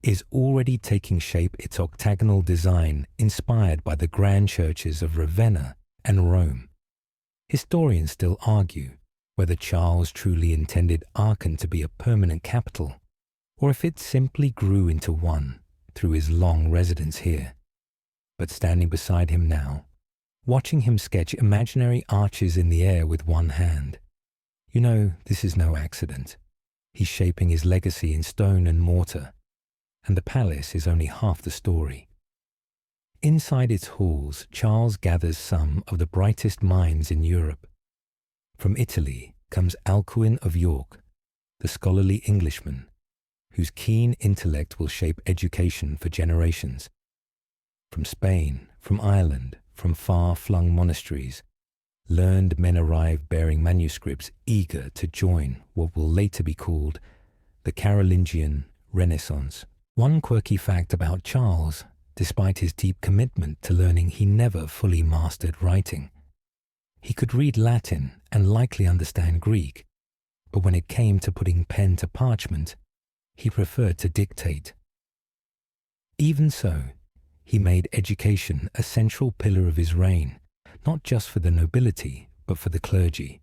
[SPEAKER 1] is already taking shape, its octagonal design inspired by the grand churches of Ravenna and Rome. Historians still argue whether Charles truly intended Aachen to be a permanent capital, or if it simply grew into one through his long residence here. But standing beside him now, watching him sketch imaginary arches in the air with one hand, you know this is no accident. He's shaping his legacy in stone and mortar, and the palace is only half the story. Inside its halls, Charles gathers some of the brightest minds in Europe. From Italy comes Alcuin of York, the scholarly Englishman, whose keen intellect will shape education for generations. From Spain, from Ireland, from far-flung monasteries, learned men arrive bearing manuscripts eager to join what will later be called the Carolingian Renaissance. One quirky fact about Charles: despite his deep commitment to learning, he never fully mastered writing. He could read Latin and likely understand Greek, but when it came to putting pen to parchment, he preferred to dictate. Even so, he made education a central pillar of his reign, not just for the nobility, but for the clergy,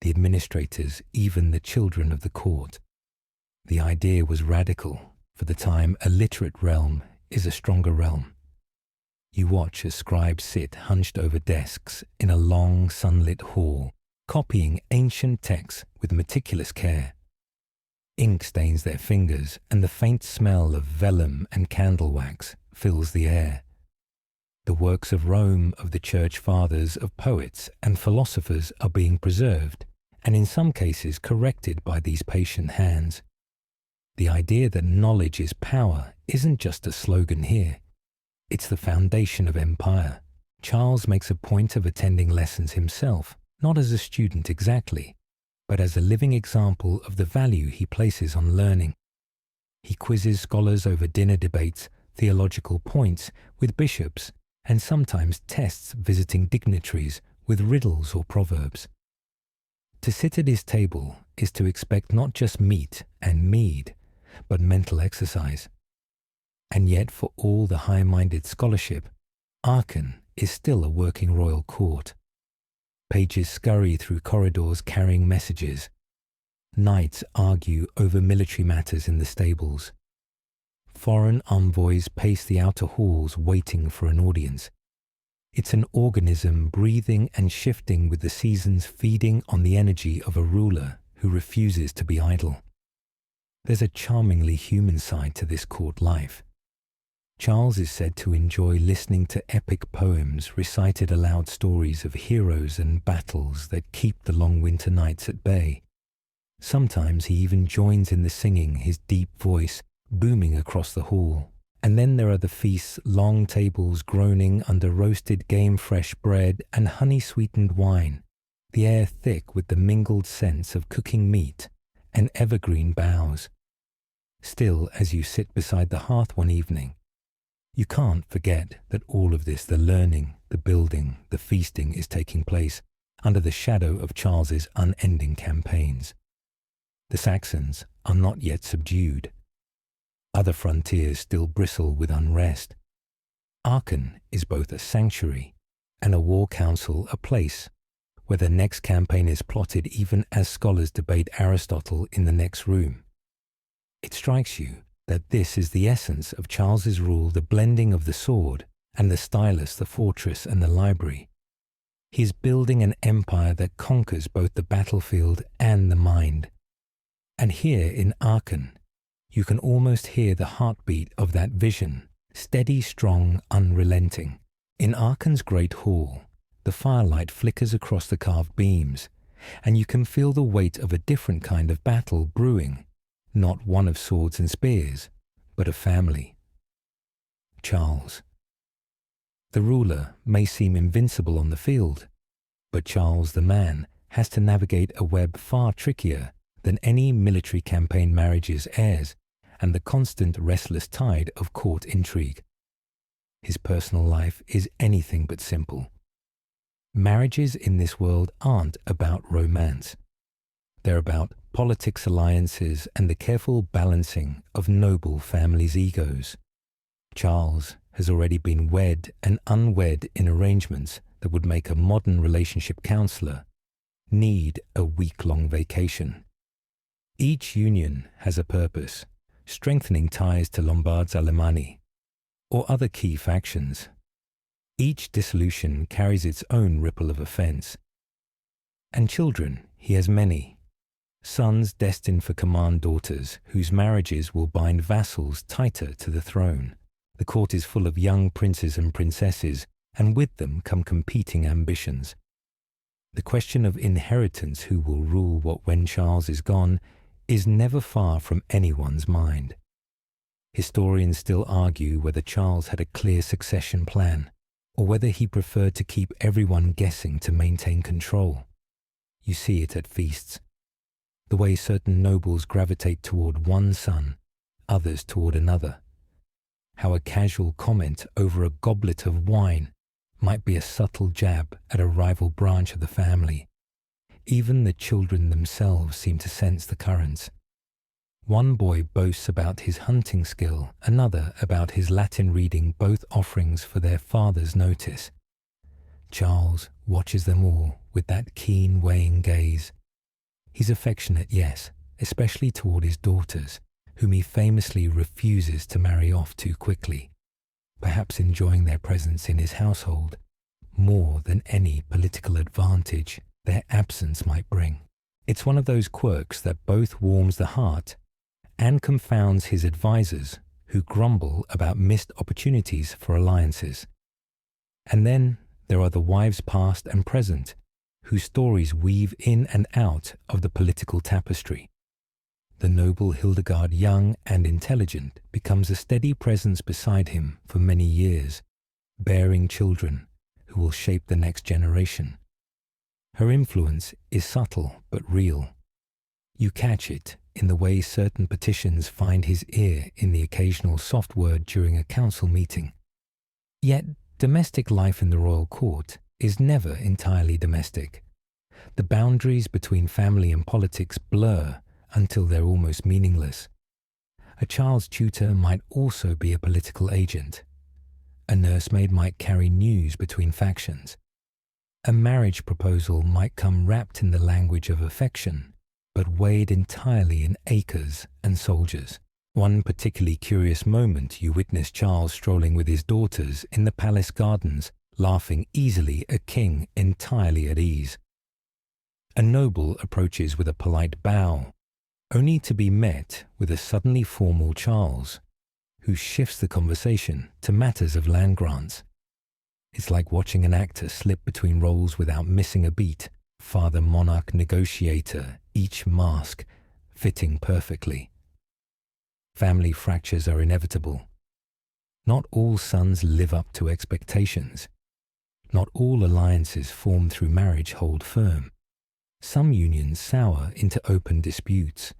[SPEAKER 1] the administrators, even the children of the court. The idea was radical. For the time, a literate realm is a stronger realm. You watch as scribes sit hunched over desks in a long sunlit hall, copying ancient texts with meticulous care. Ink stains their fingers, and the faint smell of vellum and candle wax fills the air. The works of Rome, of the church fathers, of poets and philosophers are being preserved, and in some cases corrected by these patient hands. The idea that knowledge is power isn't just a slogan here. It's the foundation of empire. Charles makes a point of attending lessons himself, not as a student exactly, but as a living example of the value he places on learning. He quizzes scholars over dinner debates, theological points with bishops, and sometimes tests visiting dignitaries with riddles or proverbs. To sit at his table is to expect not just meat and mead, but mental exercise. And yet, for all the high-minded scholarship, Aachen is still a working royal court. Pages scurry through corridors carrying messages. Knights argue over military matters in the stables. Foreign envoys pace the outer halls waiting for an audience. It's an organism breathing and shifting with the seasons, feeding on the energy of a ruler who refuses to be idle. There's a charmingly human side to this court life. Charles is said to enjoy listening to epic poems, recited aloud stories of heroes and battles that keep the long winter nights at bay. Sometimes he even joins in the singing, his deep voice booming across the hall. And then there are the feasts, long tables groaning under roasted game-fresh bread and honey-sweetened wine, the air thick with the mingled scents of cooking meat and evergreen boughs. Still, as you sit beside the hearth one evening, you can't forget that all of this, the learning, the building, the feasting, is taking place under the shadow of Charles's unending campaigns. The Saxons are not yet subdued. Other frontiers still bristle with unrest. Aachen is both a sanctuary and a war council, a place where the next campaign is plotted even as scholars debate Aristotle in the next room. It strikes you that this is the essence of Charles's rule, the blending of the sword and the stylus, the fortress and the library. He is building an empire that conquers both the battlefield and the mind. And here in Aachen, You can almost hear the heartbeat of that vision, steady, strong, unrelenting. In Aachen's great hall, the firelight flickers across the carved beams, and you can feel the weight of a different kind of battle brewing, not one of swords and spears, but a family. Charles. The ruler may seem invincible on the field, but Charles the man has to navigate a web far trickier than any military campaign marage's heirs and the constant restless tide of court intrigue. His personal life is anything but simple. Marriages in this world aren't about romance. They're about politics, alliances, and the careful balancing of noble families' egos. Charles has already been wed and unwed in arrangements that would make a modern relationship counselor need a week-long vacation. Each union has a purpose, strengthening ties to Lombards Alemanni or other key factions. Each dissolution carries its own ripple of offence. And children, he has many. Sons destined for command daughters, whose marriages will bind vassals tighter to the throne. The court is full of young princes and princesses, and with them come competing ambitions. The question of inheritance, who will rule what when Charles is gone, is never far from anyone's mind. Historians still argue whether Charles had a clear succession plan, or whether he preferred to keep everyone guessing to maintain control. You see it at feasts. The way certain nobles gravitate toward one son, others toward another. How a casual comment over a goblet of wine might be a subtle jab at a rival branch of the family. Even the children themselves seem to sense the currents. One boy boasts about his hunting skill, another about his Latin reading, both offerings for their father's notice. Charles watches them all with that keen, weighing gaze. He's affectionate, yes, especially toward his daughters, whom he famously refuses to marry off too quickly, perhaps enjoying their presence in his household more than any political advantage their absence might bring. It's one of those quirks that both warms the heart and confounds his advisors, who grumble about missed opportunities for alliances. And then there are the wives past and present, whose stories weave in and out of the political tapestry. The noble Hildegard, young and intelligent, becomes a steady presence beside him for many years, bearing children who will shape the next generation. Her influence is subtle but real. You catch it in the way certain petitions find his ear in the occasional soft word during a council meeting. Yet domestic life in the royal court is never entirely domestic. The boundaries between family and politics blur until they're almost meaningless. A child's tutor might also be a political agent. A nursemaid might carry news between factions. A marriage proposal might come wrapped in the language of affection, but weighed entirely in acres and soldiers. One particularly curious moment you witness Charles strolling with his daughters in the palace gardens, laughing easily, a king entirely at ease. A noble approaches with a polite bow, only to be met with a suddenly formal Charles, who shifts the conversation to matters of land grants. It's like watching an actor slip between roles without missing a beat, father, monarch, negotiator, each mask fitting perfectly. Family fractures are inevitable. Not all sons live up to expectations. Not all alliances formed through marriage hold firm. Some unions sour into open disputes.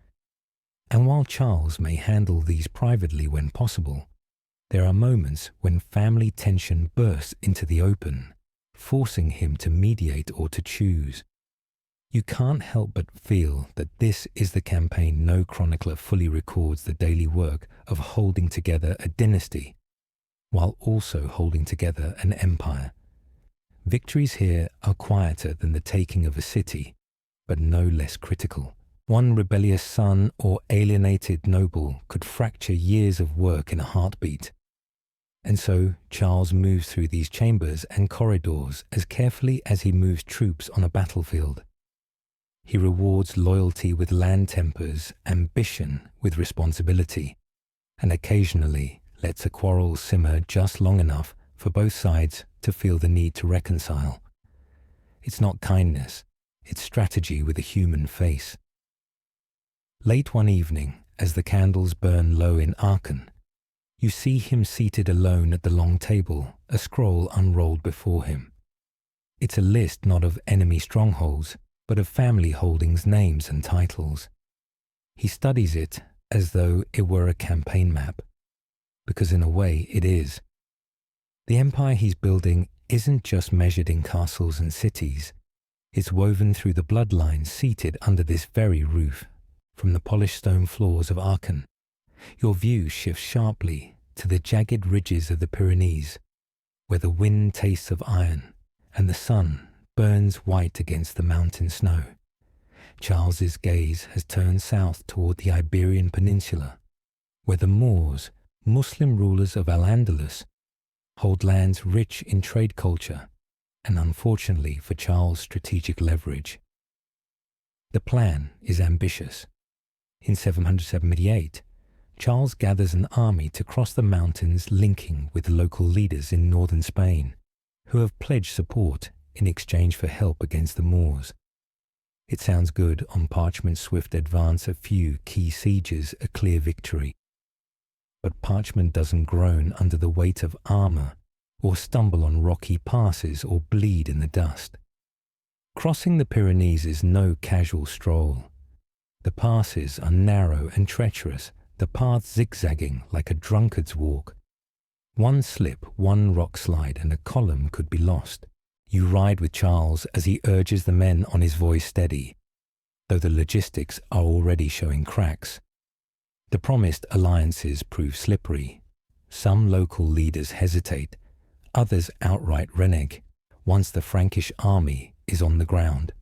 [SPEAKER 1] And while Charles may handle these privately when possible, there are moments when family tension bursts into the open, forcing him to mediate or to choose. You can't help but feel that this is the campaign no chronicler fully records the daily work of holding together a dynasty, while also holding together an empire. Victories here are quieter than the taking of a city, but no less critical. One rebellious son or alienated noble could fracture years of work in a heartbeat. And so Charles moves through these chambers and corridors as carefully as he moves troops on a battlefield. He rewards loyalty with land tempers, ambition with responsibility, and occasionally lets a quarrel simmer just long enough for both sides to feel the need to reconcile. It's not kindness, it's strategy with a human face. Late one evening, as the candles burn low in Aachen, you see him seated alone at the long table, a scroll unrolled before him. It's a list not of enemy strongholds, but of family holdings, names and titles. He studies it as though it were a campaign map, because in a way it is. The empire he's building isn't just measured in castles and cities. It's woven through the bloodlines seated under this very roof. From the polished stone floors of Aachen, your view shifts sharply to the jagged ridges of the Pyrenees, where the wind tastes of iron and the sun burns white against the mountain snow. Charles's gaze has turned south toward the Iberian Peninsula, where the Moors, Muslim rulers of Al-Andalus, hold lands rich in trade culture and, unfortunately for Charles' strategic leverage. The plan is ambitious. In 778, Charles gathers an army to cross the mountains, linking with local leaders in northern Spain, who have pledged support in exchange for help against the Moors. It sounds good on parchment's swift advance, a few key sieges, a clear victory. But parchment doesn't groan under the weight of armor, or stumble on rocky passes, or bleed in the dust. Crossing the Pyrenees is no casual stroll. The passes are narrow and treacherous, the path zigzagging like a drunkard's walk. One slip, one rock slide, and a column could be lost. You ride with Charles as he urges the men on his voice steady, though the logistics are already showing cracks. The promised alliances prove slippery. Some local leaders hesitate, others outright renege, once the Frankish army is on the ground.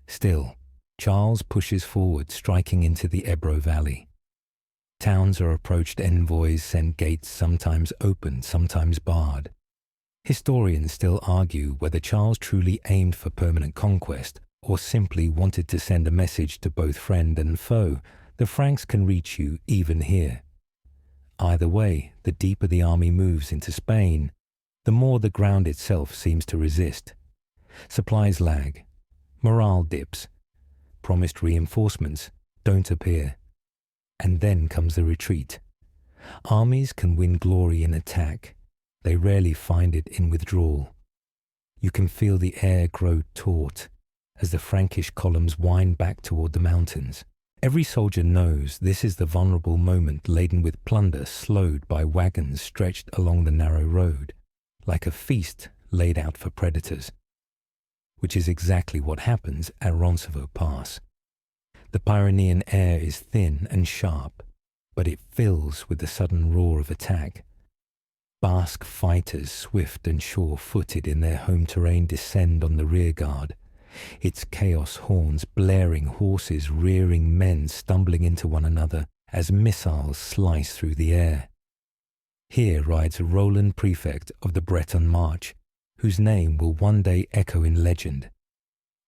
[SPEAKER 1] Still, Charles pushes forward, striking into the Ebro Valley. Towns are approached, envoys send gates sometimes open, sometimes barred. Historians still argue whether Charles truly aimed for permanent conquest or simply wanted to send a message to both friend and foe: the Franks can reach you even here. Either way, the deeper the army moves into Spain, the more the ground itself seems to resist. Supplies lag, morale dips, promised reinforcements don't appear. And then comes the retreat. Armies can win glory in attack. They rarely find it in withdrawal. You can feel the air grow taut as the Frankish columns wind back toward the mountains. Every soldier knows this is the vulnerable moment, laden with plunder, slowed by wagons stretched along the narrow road, like a feast laid out for predators. Which is exactly what happens at Roncesvalles Pass. The Pyrenean air is thin and sharp, but it fills with the sudden roar of attack. Basque fighters, swift and sure-footed in their home terrain, descend on the rearguard. Its chaos horns blaring, horses rearing, men stumbling into one another as missiles slice through the air. Here rides Roland, prefect of the Breton March, whose name will one day echo in legend.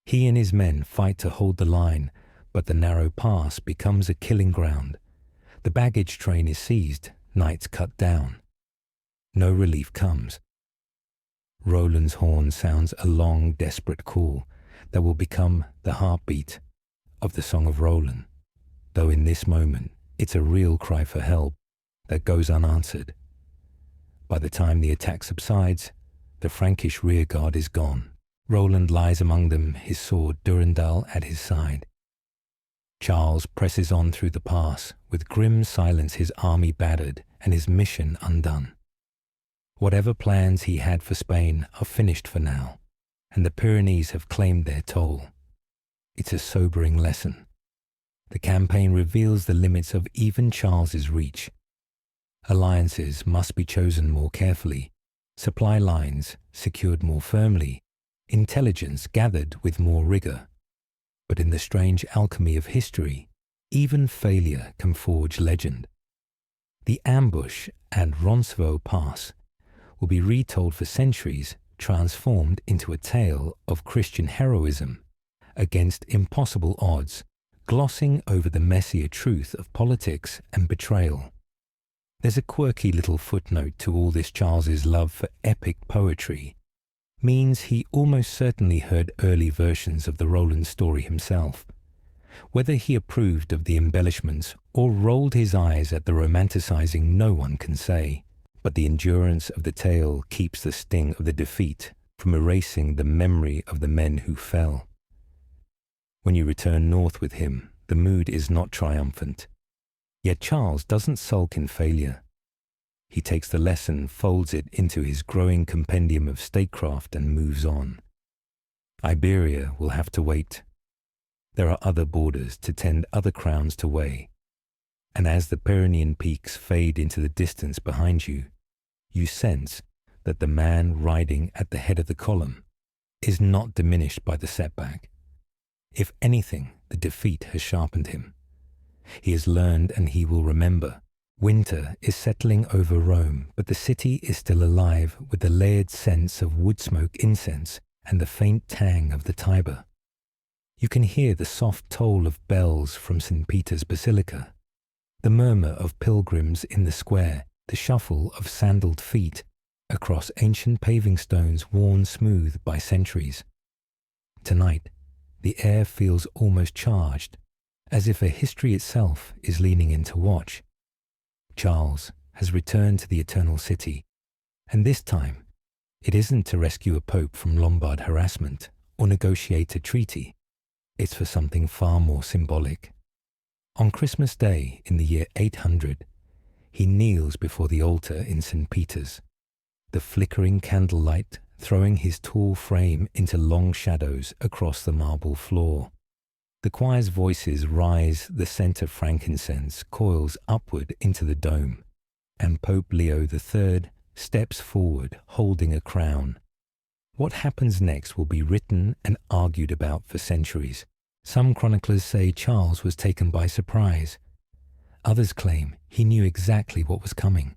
[SPEAKER 1] He and his men fight to hold the line, but the narrow pass becomes a killing ground. The baggage train is seized, nights cut down. No relief comes. Roland's horn sounds a long, desperate call that will become the heartbeat of the Song of Roland, though in this moment it's a real cry for help that goes unanswered. By the time the attack subsides, the Frankish rearguard is gone. Roland lies among them, his sword Durendal at his side. Charles presses on through the pass, with grim silence, his army battered and his mission undone. Whatever plans he had for Spain are finished for now, and the Pyrenees have claimed their toll. It's a sobering lesson. The campaign reveals the limits of even Charles's reach. Alliances must be chosen more carefully, supply lines secured more firmly, intelligence gathered with more rigor. But in the strange alchemy of history, even failure can forge legend. The ambush at Roncesvalles Pass will be retold for centuries, transformed into a tale of Christian heroism against impossible odds, glossing over the messier truth of politics and betrayal. There's a quirky little footnote to all this. Charles's love for epic poetry means he almost certainly heard early versions of the Roland story himself. Whether he approved of the embellishments or rolled his eyes at the romanticizing, no one can say, but the endurance of the tale keeps the sting of the defeat from erasing the memory of the men who fell. When you return north with him, the mood is not triumphant. Yet Charles doesn't sulk in failure. He takes the lesson, folds it into his growing compendium of statecraft, and moves on. Iberia will have to wait. There are other borders to tend, other crowns to weigh. And as the Pyrenean peaks fade into the distance behind you, you sense that the man riding at the head of the column is not diminished by the setback. If anything, the defeat has sharpened him. He has learned, and he will remember. Winter is settling over Rome, but the city is still alive with the layered sense of wood smoke, incense, and the faint tang of the Tiber. You can hear the soft toll of bells from St. Peter's Basilica, the murmur of pilgrims in the square, the shuffle of sandaled feet across ancient paving stones worn smooth by centuries. Tonight, the air feels almost charged, as if a history itself is leaning in to watch. Charles has returned to the Eternal City, and this time it isn't to rescue a pope from Lombard harassment or negotiate a treaty. It's for something far more symbolic. On Christmas Day in the year 800, he kneels before the altar in St. Peter's, the flickering candlelight throwing his tall frame into long shadows across the marble floor. The choir's voices rise, the scent of frankincense coils upward into the dome, and Pope Leo III steps forward holding a crown. What happens next will be written and argued about for centuries. Some chroniclers say Charles was taken by surprise. Others claim he knew exactly what was coming.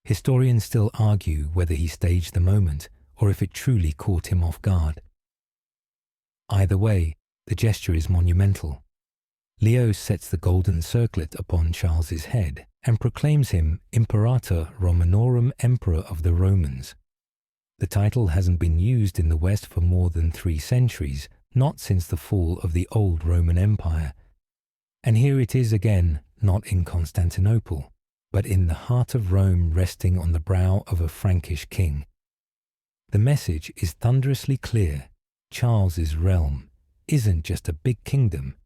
[SPEAKER 1] Historians still argue whether he staged the moment or if it truly caught him off guard. Either way, the gesture is monumental. Leo sets the golden circlet upon Charles's head and proclaims him Imperator Romanorum, Emperor of the Romans. The title hasn't been used in the West for more than 3 centuries, not since the fall of the old Roman Empire. And here it is again, not in Constantinople, but in the heart of Rome, resting on the brow of a Frankish king. The message is thunderously clear. Charles's realm isn't just a big kingdom,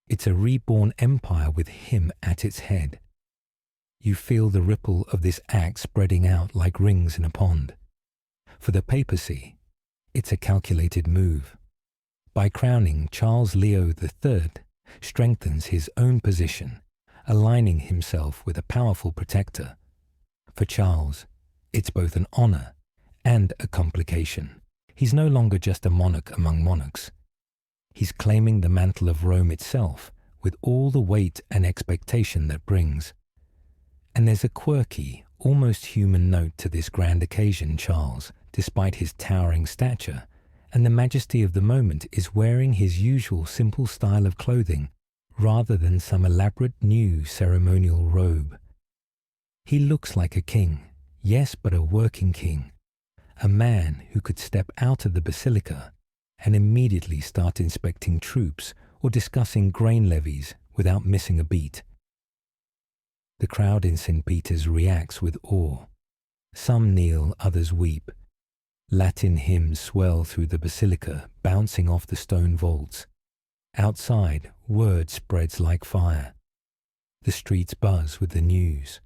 [SPEAKER 1] it's a reborn empire with him at its head. You feel the ripple of this act spreading out like rings in a pond. For the papacy, it's a calculated move. By crowning Charles Leo III, strengthens his own position, aligning himself with a powerful protector. For Charles, it's both an honor and a complication. He's no longer just a monarch among monarchs. He's claiming the mantle of Rome itself with all the weight and expectation that brings. And there's a quirky, almost human note to this grand occasion. Charles, despite his towering stature and the majesty of the moment, is wearing his usual simple style of clothing rather than some elaborate new ceremonial robe. He looks like a king, yes, but a working king, a man who could step out of the basilica and immediately start inspecting troops or discussing grain levies without missing a beat. The crowd in St. Peter's reacts with awe. Some kneel, others weep. Latin hymns swell through the basilica, bouncing off the stone vaults. Outside, word spreads like fire. The streets buzz with the news.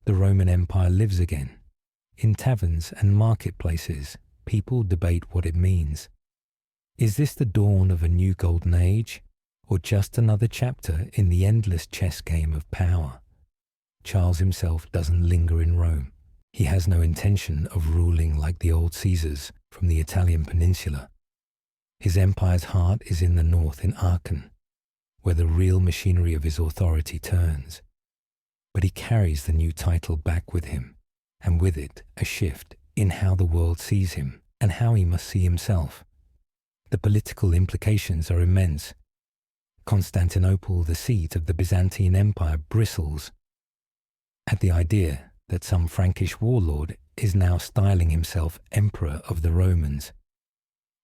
[SPEAKER 1] The Roman Empire lives again. In taverns and marketplaces, people debate what it means. Is this the dawn of a new golden age, or just another chapter in the endless chess game of power? Charles himself doesn't linger in Rome. He has no intention of ruling like the old Caesars from the Italian peninsula. His empire's heart is in the north, in Aachen, where the real machinery of his authority turns. But he carries the new title back with him, and with it a shift in how the world sees him and how he must see himself. The political implications are immense. Constantinople, the seat of the Byzantine Empire, bristles at the idea that some Frankish warlord is now styling himself Emperor of the Romans.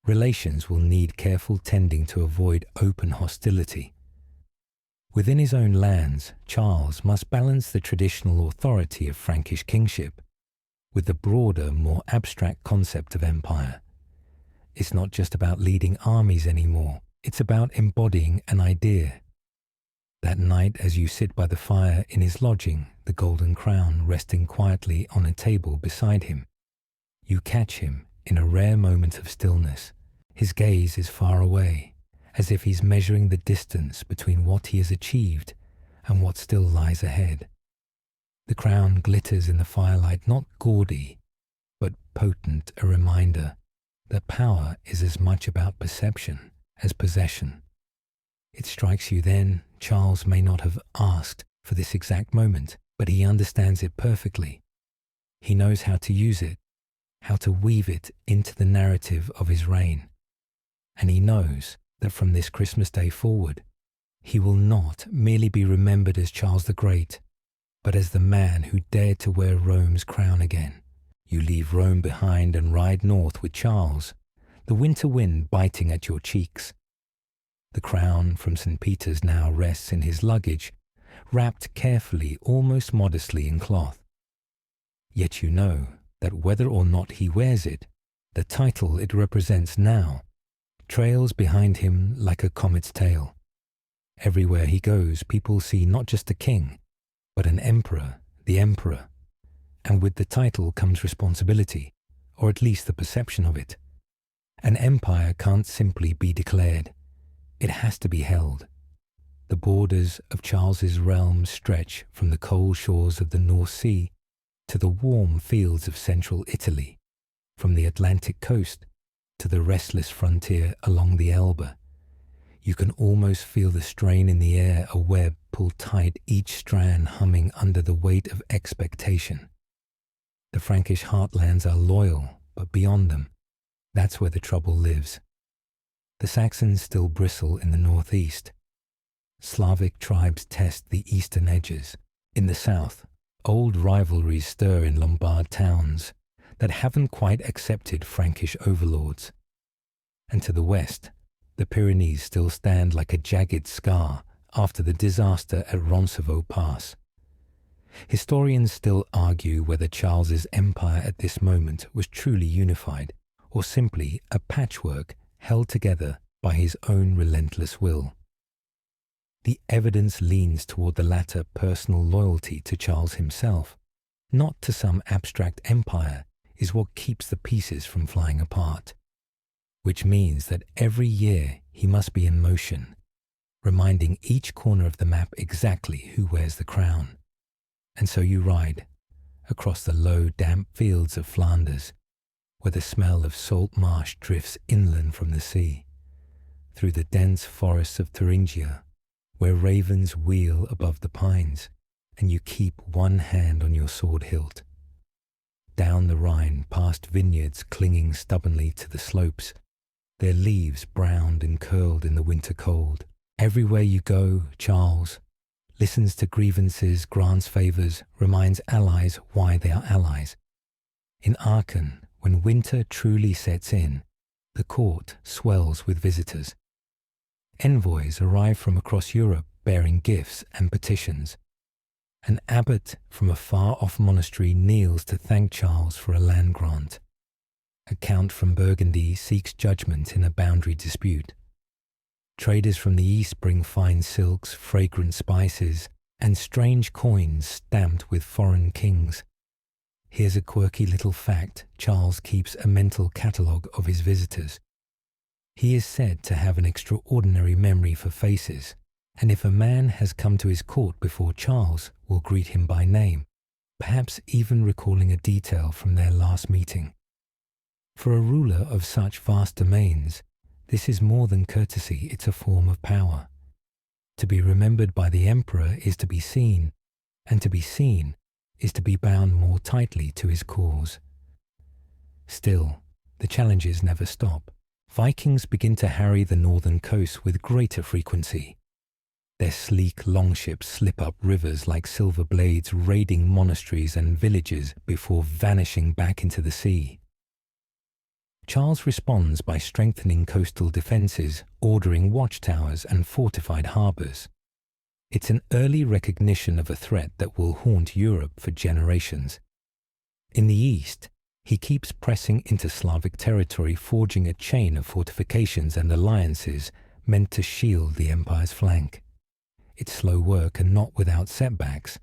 [SPEAKER 1] Relations will need careful tending to avoid open hostility. Within his own lands, Charles must balance the traditional authority of Frankish kingship with the broader, more abstract concept of empire. It's not just about leading armies anymore, it's about embodying an idea. That night, as you sit by the fire in his lodging, the golden crown resting quietly on a table beside him, you catch him in a rare moment of stillness. His gaze is far away, as if he's measuring the distance between what he has achieved and what still lies ahead. The crown glitters in the firelight, not gaudy, but potent, a reminder that power is as much about perception as possession. It strikes you then, Charles may not have asked for this exact moment, but he understands it perfectly. He knows how to use it, how to weave it into the narrative of his reign. And he knows that from this Christmas Day forward, he will not merely be remembered as Charles the Great, but as the man who dared to wear Rome's crown again. You leave Rome behind and ride north with Charles, the winter wind biting at your cheeks. The crown from St. Peter's now rests in his luggage, wrapped carefully, almost modestly in cloth. Yet you know that whether or not he wears it, the title it represents now trails behind him like a comet's tail. Everywhere he goes, people see not just a king, but an emperor, the emperor. And with the title comes responsibility, or at least the perception of it. An empire can't simply be declared. It has to be held. The borders of Charles's realm stretch from the cold shores of the North Sea to the warm fields of central Italy, from the Atlantic coast to the restless frontier along the Elbe. You can almost feel the strain in the air, a web pulled tight, each strand humming under the weight of expectation. The Frankish heartlands are loyal, but beyond them, that's where the trouble lives. The Saxons still bristle in the northeast. Slavic tribes test the eastern edges. In the south, old rivalries stir in Lombard towns that haven't quite accepted Frankish overlords. And to the west, the Pyrenees still stand like a jagged scar after the disaster at Roncevaux Pass. Historians still argue whether Charles's empire at this moment was truly unified, or simply a patchwork held together by his own relentless will. The evidence leans toward the latter, personal loyalty to Charles himself, not to some abstract empire, is what keeps the pieces from flying apart. Which means that every year he must be in motion, reminding each corner of the map exactly who wears the crown. And so you ride across the low, damp fields of Flanders, where the smell of salt marsh drifts inland from the sea, through the dense forests of Thuringia, where ravens wheel above the pines, and you keep one hand on your sword hilt. Down the Rhine, past vineyards clinging stubbornly to the slopes, their leaves browned and curled in the winter cold. Everywhere you go, Charles listens to grievances, grants favors, reminds allies why they are allies. In Aachen, when winter truly sets in, the court swells with visitors. Envoys arrive from across Europe bearing gifts and petitions. An abbot from a far-off monastery kneels to thank Charles for a land grant. A count from Burgundy seeks judgment in a boundary dispute. Traders from the east bring fine silks, fragrant spices, and strange coins stamped with foreign kings. Here's a quirky little fact: Charles keeps a mental catalogue of his visitors. He is said to have an extraordinary memory for faces, and if a man has come to his court before Charles, will greet him by name, perhaps even recalling a detail from their last meeting. For a ruler of such vast domains, this is more than courtesy, it's a form of power. To be remembered by the emperor is to be seen, and to be seen is to be bound more tightly to his cause. Still, the challenges never stop. Vikings begin to harry the northern coast with greater frequency. Their sleek longships slip up rivers like silver blades, raiding monasteries and villages before vanishing back into the sea. Charles responds by strengthening coastal defences, ordering watchtowers and fortified harbours. It's an early recognition of a threat that will haunt Europe for generations. In the east, he keeps pressing into Slavic territory, forging a chain of fortifications and alliances meant to shield the empire's flank. It's slow work and not without setbacks,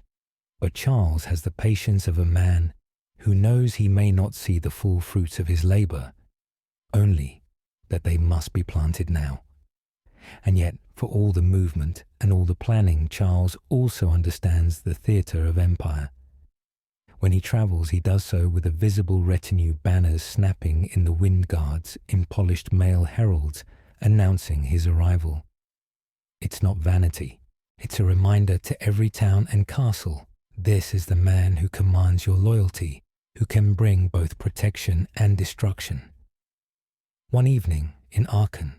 [SPEAKER 1] but Charles has the patience of a man who knows he may not see the full fruits of his labour, only that they must be planted now. And yet, for all the movement and all the planning, Charles also understands the theatre of empire. When he travels, he does so with a visible retinue, banners snapping in the wind guards, in polished mail heralds announcing his arrival. It's not vanity. It's a reminder to every town and castle. This is the man who commands your loyalty, who can bring both protection and destruction. One evening in Aachen,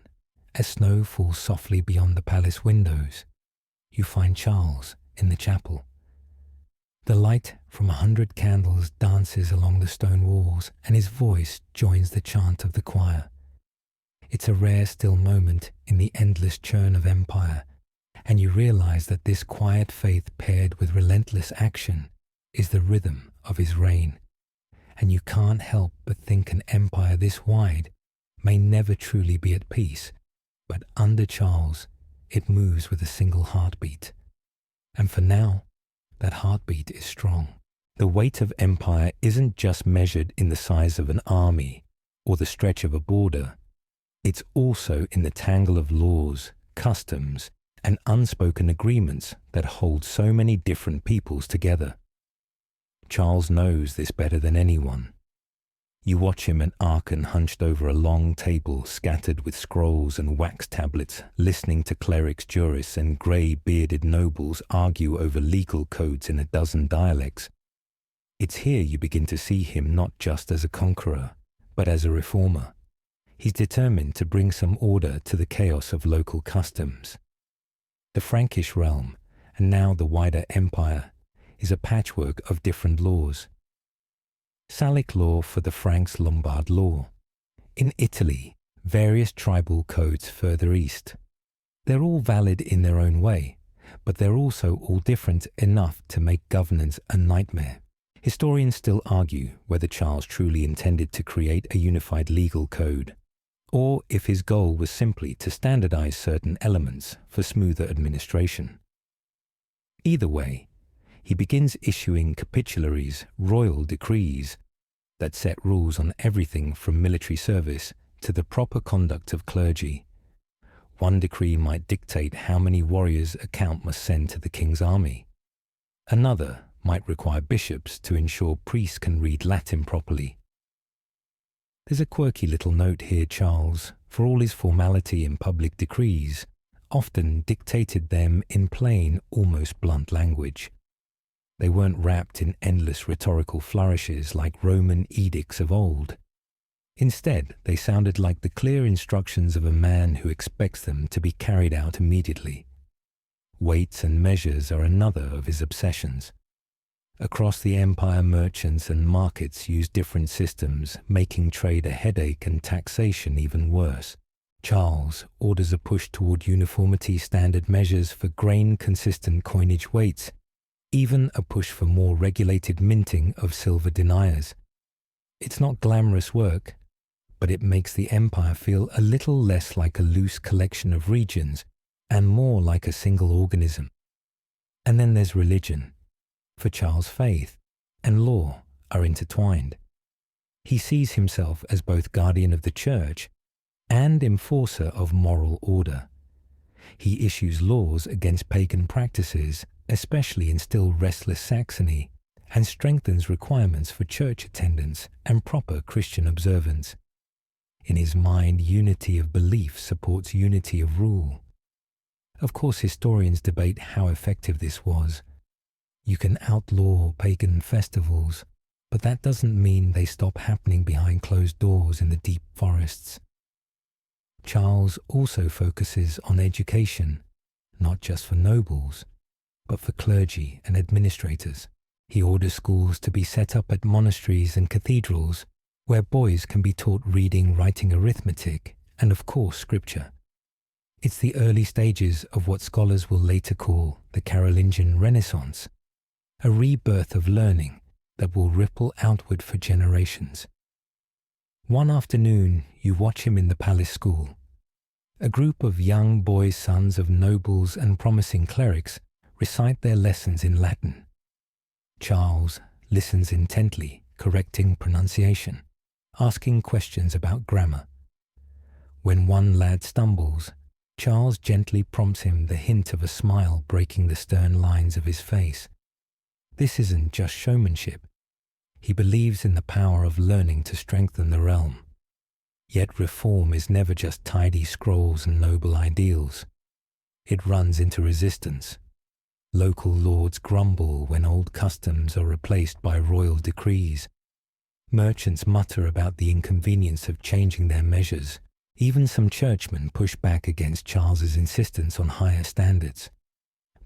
[SPEAKER 1] as snow falls softly beyond the palace windows, you find Charles in the chapel. The light from 100 candles dances along the stone walls, and his voice joins the chant of the choir. It's a rare still moment in the endless churn of empire, and you realize that this quiet faith paired with relentless action is the rhythm of his reign. And you can't help but think an empire this wide may never truly be at peace, but under Charles, it moves with a single heartbeat. And for now, that heartbeat is strong. The weight of empire isn't just measured in the size of an army or the stretch of a border. It's also in the tangle of laws, customs, and unspoken agreements that hold so many different peoples together. Charles knows this better than anyone. You watch him at Aachen hunched over a long table scattered with scrolls and wax tablets, listening to clerics, jurists, and grey-bearded nobles argue over legal codes in a dozen dialects. It's here you begin to see him not just as a conqueror, but as a reformer. He's determined to bring some order to the chaos of local customs. The Frankish realm, and now the wider empire, is a patchwork of different laws. Salic law for the Franks, Lombard law. In Italy, various tribal codes further east. They're all valid in their own way, but they're also all different enough to make governance a nightmare. Historians still argue whether Charles truly intended to create a unified legal code, or if his goal was simply to standardize certain elements for smoother administration. Either way, he begins issuing capitularies, royal decrees, that set rules on everything from military service to the proper conduct of clergy. One decree might dictate how many warriors a count must send to the king's army. Another might require bishops to ensure priests can read Latin properly. There's a quirky little note here. Charles, for all his formality in public decrees, often dictated them in plain, almost blunt language. They weren't wrapped in endless rhetorical flourishes like Roman edicts of old. Instead, they sounded like the clear instructions of a man who expects them to be carried out immediately. Weights and measures are another of his obsessions. Across the empire, merchants and markets use different systems, making trade a headache and taxation even worse. Charles orders a push toward uniformity, standard measures for grain-consistent coinage weights, even a push for more regulated minting of silver deniers. It's not glamorous work, but it makes the empire feel a little less like a loose collection of regions and more like a single organism. And then there's religion. For Charles, faith and law are intertwined. He sees himself as both guardian of the church and enforcer of moral order. He issues laws against pagan practices, especially in still restless Saxony, and strengthens requirements for church attendance and proper Christian observance. In his mind, unity of belief supports unity of rule. Of course, historians debate how effective this was. You can outlaw pagan festivals, but that doesn't mean they stop happening behind closed doors in the deep forests. Charles also focuses on education, not just for nobles, but for clergy and administrators. He orders schools to be set up at monasteries and cathedrals where boys can be taught reading, writing, arithmetic, and of course scripture. It's the early stages of what scholars will later call the Carolingian Renaissance, a rebirth of learning that will ripple outward for generations. One afternoon, you watch him in the palace school. A group of young boys, sons of nobles and promising clerics, recite their lessons in Latin. Charles listens intently, correcting pronunciation, asking questions about grammar. When one lad stumbles, Charles gently prompts him the hint of a smile breaking the stern lines of his face. This isn't just showmanship. He believes in the power of learning to strengthen the realm. Yet reform is never just tidy scrolls and noble ideals. It runs into resistance. Local lords grumble when old customs are replaced by royal decrees. Merchants mutter about the inconvenience of changing their measures. Even some churchmen push back against Charles's insistence on higher standards.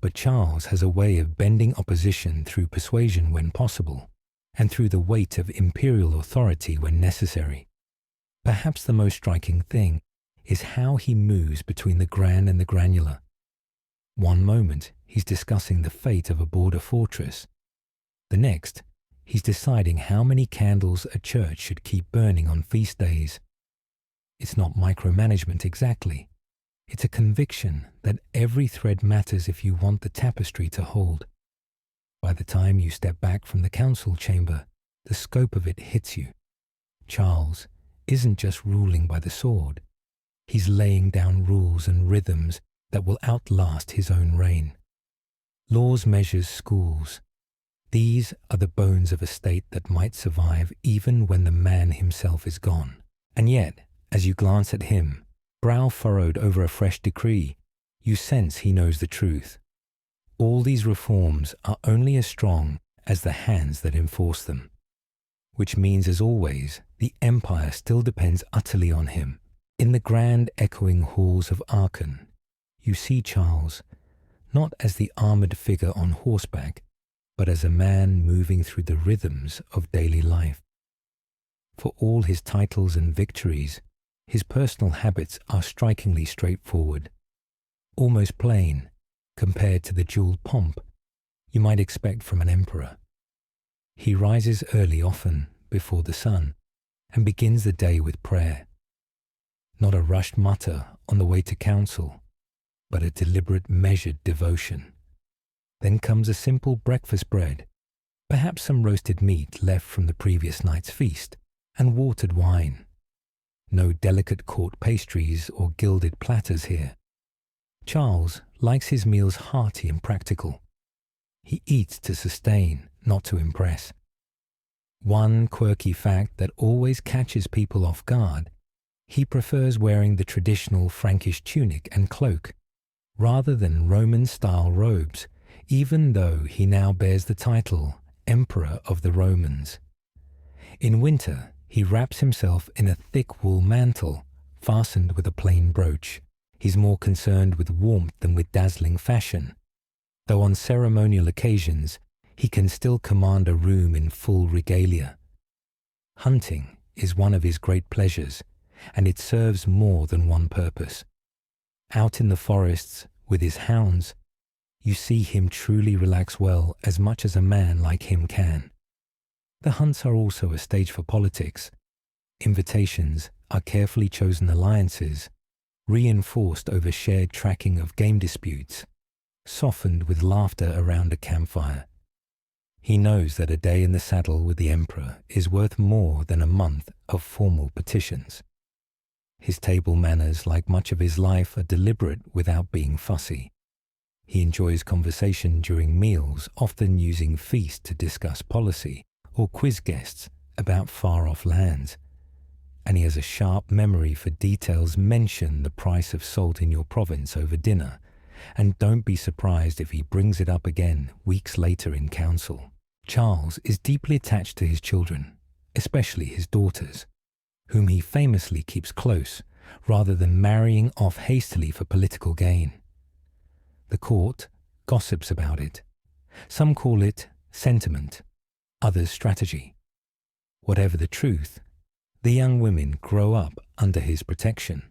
[SPEAKER 1] But Charles has a way of bending opposition through persuasion when possible, and through the weight of imperial authority when necessary. Perhaps the most striking thing is how he moves between the grand and the granular. One moment, he's discussing the fate of a border fortress. The next, he's deciding how many candles a church should keep burning on feast days. It's not micromanagement exactly. It's a conviction that every thread matters if you want the tapestry to hold. By the time you step back from the council chamber, the scope of it hits you. Charles isn't just ruling by the sword. He's laying down rules and rhythms that will outlast his own reign. Laws measures schools. These are the bones of a state that might survive even when the man himself is gone. And yet, as you glance at him, brow furrowed over a fresh decree, you sense he knows the truth. All these reforms are only as strong as the hands that enforce them. Which means, as always, the empire still depends utterly on him. In the grand echoing halls of Aachen, you see Charles, not as the armoured figure on horseback, but as a man moving through the rhythms of daily life. For all his titles and victories, his personal habits are strikingly straightforward, almost plain compared to the jeweled pomp you might expect from an emperor. He rises early, often before the sun, and begins the day with prayer. Not a rushed mutter on the way to council, but a deliberate, measured devotion. Then comes a simple breakfast bread, perhaps some roasted meat left from the previous night's feast, and watered wine. No delicate court pastries or gilded platters here. Charles likes his meals hearty and practical. He eats to sustain, not to impress. One quirky fact that always catches people off guard: he prefers wearing the traditional Frankish tunic and cloak, rather than Roman-style robes, even though he now bears the title Emperor of the Romans. In winter, he wraps himself in a thick wool mantle, fastened with a plain brooch. He's more concerned with warmth than with dazzling fashion, though on ceremonial occasions, he can still command a room in full regalia. Hunting is one of his great pleasures, and it serves more than one purpose. Out in the forests with his hounds, you see him truly relax well as much as a man like him can. The hunts are also a stage for politics. Invitations are carefully chosen alliances, reinforced over shared tracking of game disputes, softened with laughter around a campfire. He knows that a day in the saddle with the emperor is worth more than a month of formal petitions. His table manners, like much of his life, are deliberate without being fussy. He enjoys conversation during meals, often using feast to discuss policy, or quiz guests about far-off lands. And he has a sharp memory for details. Mention the price of salt in your province over dinner, and don't be surprised if he brings it up again weeks later in council. Charles is deeply attached to his children, especially his daughters, whom he famously keeps close, rather than marrying off hastily for political gain. The court gossips about it. Some call it sentiment, others strategy. Whatever the truth, the young women grow up under his protection,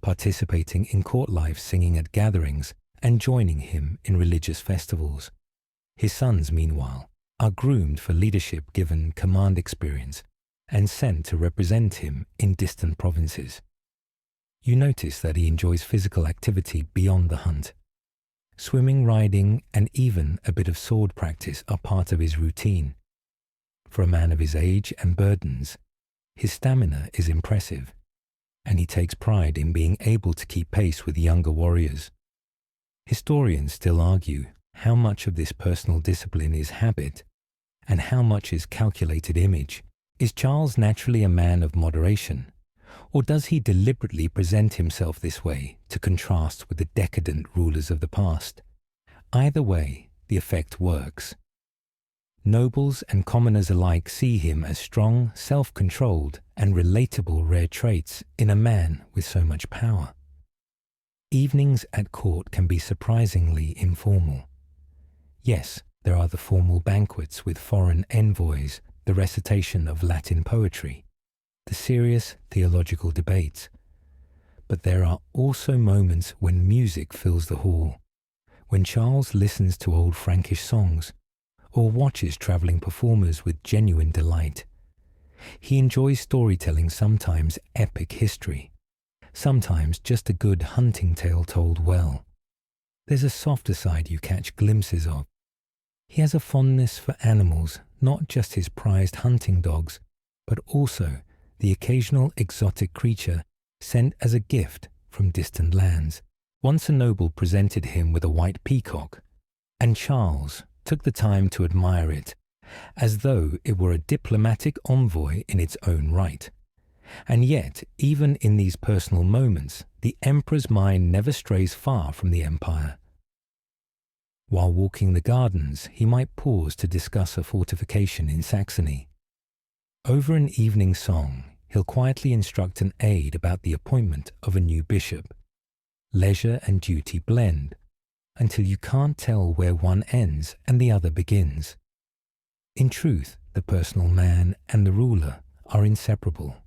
[SPEAKER 1] participating in court life, singing at gatherings, and joining him in religious festivals. His sons, meanwhile, are groomed for leadership, given command experience, and sent to represent him in distant provinces. You notice that he enjoys physical activity beyond the hunt. Swimming, riding, and even a bit of sword practice are part of his routine. For a man of his age and burdens, his stamina is impressive, and he takes pride in being able to keep pace with younger warriors. Historians still argue how much of this personal discipline is habit and how much is calculated image. Is Charles naturally a man of moderation, or does he deliberately present himself this way to contrast with the decadent rulers of the past? Either way, the effect works. Nobles and commoners alike see him as strong, self-controlled, and relatable rare traits in a man with so much power. Evenings at court can be surprisingly informal. Yes, there are the formal banquets with foreign envoys, the recitation of Latin poetry, the serious theological debates. But there are also moments when music fills the hall, when Charles listens to old Frankish songs, or watches travelling performers with genuine delight. He enjoys storytelling, sometimes epic history, sometimes just a good hunting tale told well. There's a softer side you catch glimpses of. He has a fondness for animals, not just his prized hunting dogs, but also the occasional exotic creature sent as a gift from distant lands. Once a noble presented him with a white peacock, and Charles took the time to admire it, as though it were a diplomatic envoy in its own right. And yet, even in these personal moments, the emperor's mind never strays far from the empire. While walking the gardens, he might pause to discuss a fortification in Saxony. Over an evening song, he'll quietly instruct an aide about the appointment of a new bishop. Leisure and duty blend, until you can't tell where one ends and the other begins. In truth, the personal man and the ruler are inseparable.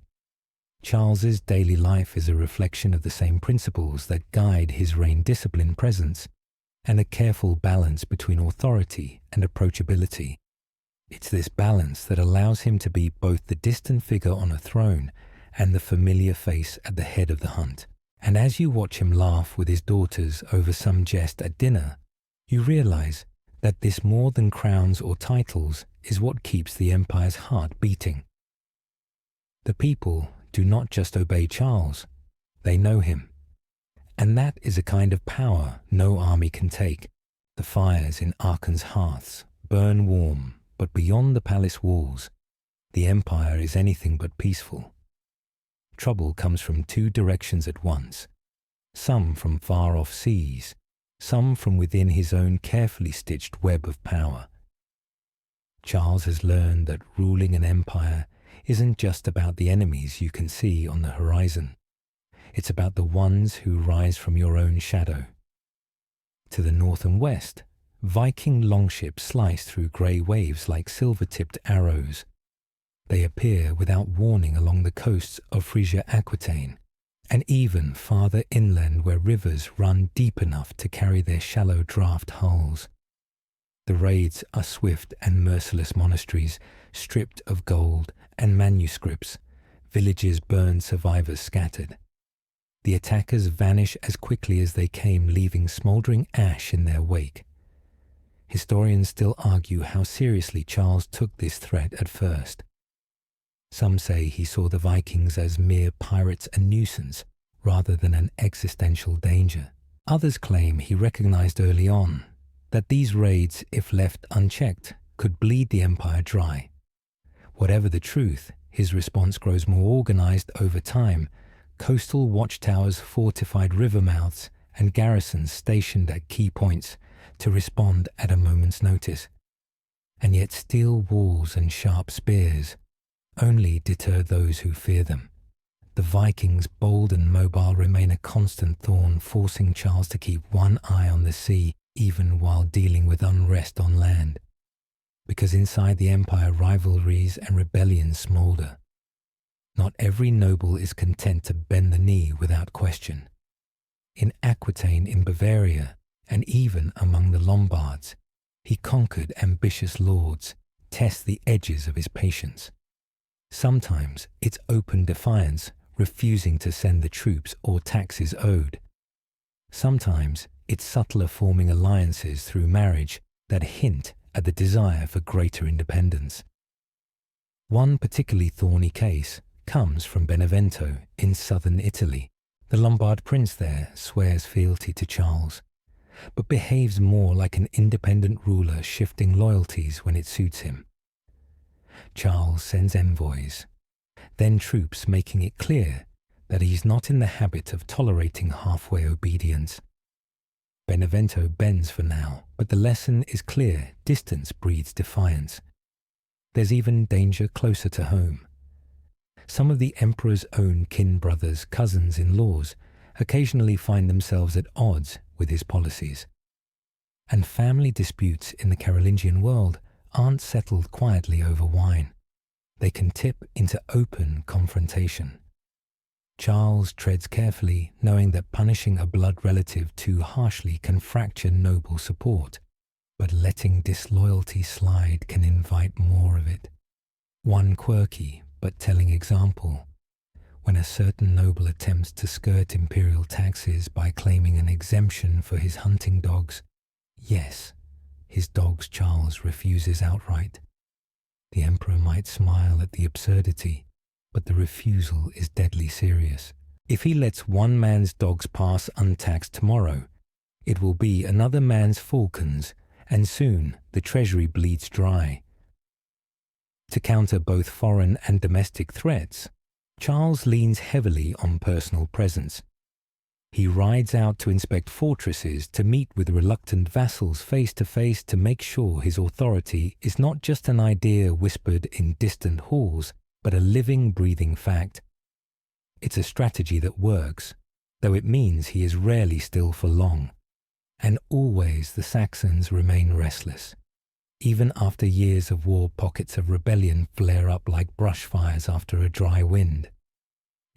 [SPEAKER 1] Charles's daily life is a reflection of the same principles that guide his reign: discipline, presence, and a careful balance between authority and approachability. It's this balance that allows him to be both the distant figure on a throne and the familiar face at the head of the hunt. And as you watch him laugh with his daughters over some jest at dinner, you realize that this, more than crowns or titles, is what keeps the empire's heart beating. The people do not just obey Charles, they know him. And that is a kind of power no army can take. The fires in Aachen's hearths burn warm, but beyond the palace walls, the empire is anything but peaceful. Trouble comes from two directions at once, some from far-off seas, some from within his own carefully stitched web of power. Charles has learned that ruling an empire isn't just about the enemies you can see on the horizon. It's about the ones who rise from your own shadow. To the north and west, Viking longships slice through grey waves like silver-tipped arrows. They appear without warning along the coasts of Frisia-Aquitaine, and even farther inland where rivers run deep enough to carry their shallow draft hulls. The raids are swift and merciless: monasteries stripped of gold and manuscripts, villages burned, survivors scattered. The attackers vanish as quickly as they came, leaving smouldering ash in their wake. Historians still argue how seriously Charles took this threat at first. Some say he saw the Vikings as mere pirates and nuisance, rather than an existential danger. Others claim he recognized early on that these raids, if left unchecked, could bleed the empire dry. Whatever the truth, his response grows more organized over time: coastal watchtowers, fortified river mouths, and garrisons stationed at key points to respond at a moment's notice. And yet steel walls and sharp spears only deter those who fear them. The Vikings, bold and mobile, remain a constant thorn, forcing Charles to keep one eye on the sea even while dealing with unrest on land. Because inside the empire, rivalries and rebellions smoulder. Not every noble is content to bend the knee without question. In Aquitaine in Bavaria, and even among the Lombards, he conquered ambitious lords, test the edges of his patience. Sometimes it's open defiance, refusing to send the troops or taxes owed. Sometimes it's subtler, forming alliances through marriage that hint at the desire for greater independence. One particularly thorny case comes from Benevento in southern Italy. The Lombard prince there swears fealty to Charles, but behaves more like an independent ruler, shifting loyalties when it suits him. Charles sends envoys, then troops, making it clear that he's not in the habit of tolerating halfway obedience. Benevento bends for now, but the lesson is clear: distance breeds defiance. There's even danger closer to home. Some of the emperor's own kin brothers, cousins-in-laws, occasionally find themselves at odds with his policies. And family disputes in the Carolingian world aren't settled quietly over wine. They can tip into open confrontation. Charles treads carefully, knowing that punishing a blood relative too harshly can fracture noble support, but letting disloyalty slide can invite more of it. One quirky but telling example: when a certain noble attempts to skirt imperial taxes by claiming an exemption for his hunting dogs. Yes, his dogs Charles refuses outright. The emperor might smile at the absurdity, but the refusal is deadly serious. If he lets one man's dogs pass untaxed tomorrow, it will be another man's falcons, and soon the treasury bleeds dry. To counter both foreign and domestic threats, Charles leans heavily on personal presence. He rides out to inspect fortresses, to meet with reluctant vassals face to face, to make sure his authority is not just an idea whispered in distant halls, but a living, breathing fact. It's a strategy that works, though it means he is rarely still for long. And always the Saxons remain restless. Even after years of war, pockets of rebellion flare up like brush fires after a dry wind.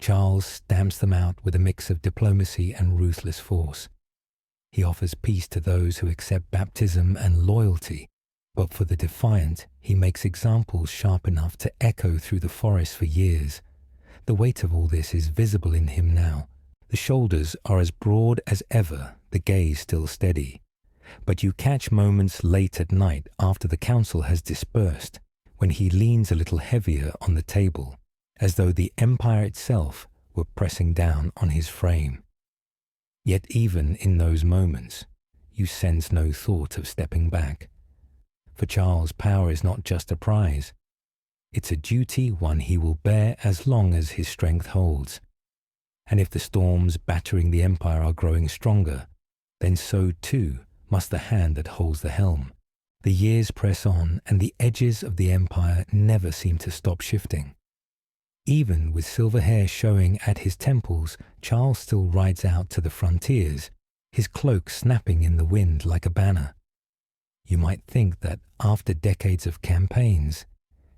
[SPEAKER 1] Charles stamps them out with a mix of diplomacy and ruthless force. He offers peace to those who accept baptism and loyalty, but for the defiant, he makes examples sharp enough to echo through the forest for years. The weight of all this is visible in him now. The shoulders are as broad as ever, the gaze still steady. But you catch moments late at night after the council has dispersed, when he leans a little heavier on the table, as though the empire itself were pressing down on his frame. Yet even in those moments, you sense no thought of stepping back. For Charles, power is not just a prize. It's a duty, one he will bear as long as his strength holds. And if the storms battering the empire are growing stronger, then so too must the hand that holds the helm. The years press on, and the edges of the empire never seem to stop shifting. Even with silver hair showing at his temples, Charles still rides out to the frontiers, his cloak snapping in the wind like a banner. You might think that after decades of campaigns,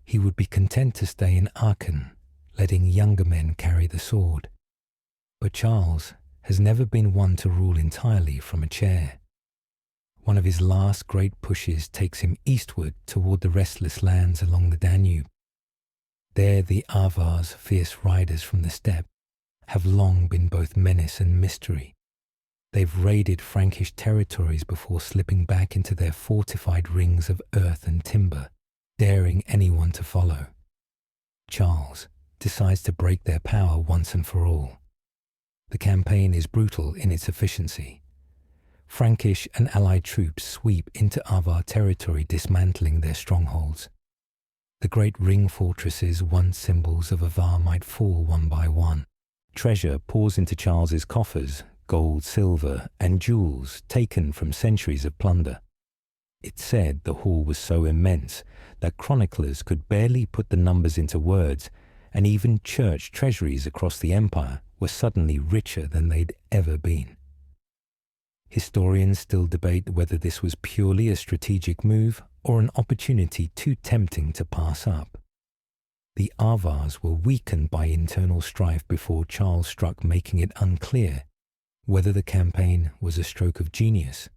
[SPEAKER 1] he would be content to stay in Aachen, letting younger men carry the sword. But Charles has never been one to rule entirely from a chair. One of his last great pushes takes him eastward toward the restless lands along the Danube. There the Avars, fierce riders from the steppe, have long been both menace and mystery. They've raided Frankish territories before slipping back into their fortified rings of earth and timber, daring anyone to follow. Charles decides to break their power once and for all. The campaign is brutal in its efficiency. Frankish and allied troops sweep into Avar territory, dismantling their strongholds. The great ring fortresses, once symbols of Avar, might fall one by one. Treasure pours into Charles's coffers, gold, silver, and jewels taken from centuries of plunder. It's said the haul was so immense that chroniclers could barely put the numbers into words, and even church treasuries across the empire were suddenly richer than they'd ever been. Historians still debate whether this was purely a strategic move or an opportunity too tempting to pass up. The Avars were weakened by internal strife before Charles struck, making it unclear whether the campaign was a stroke of genius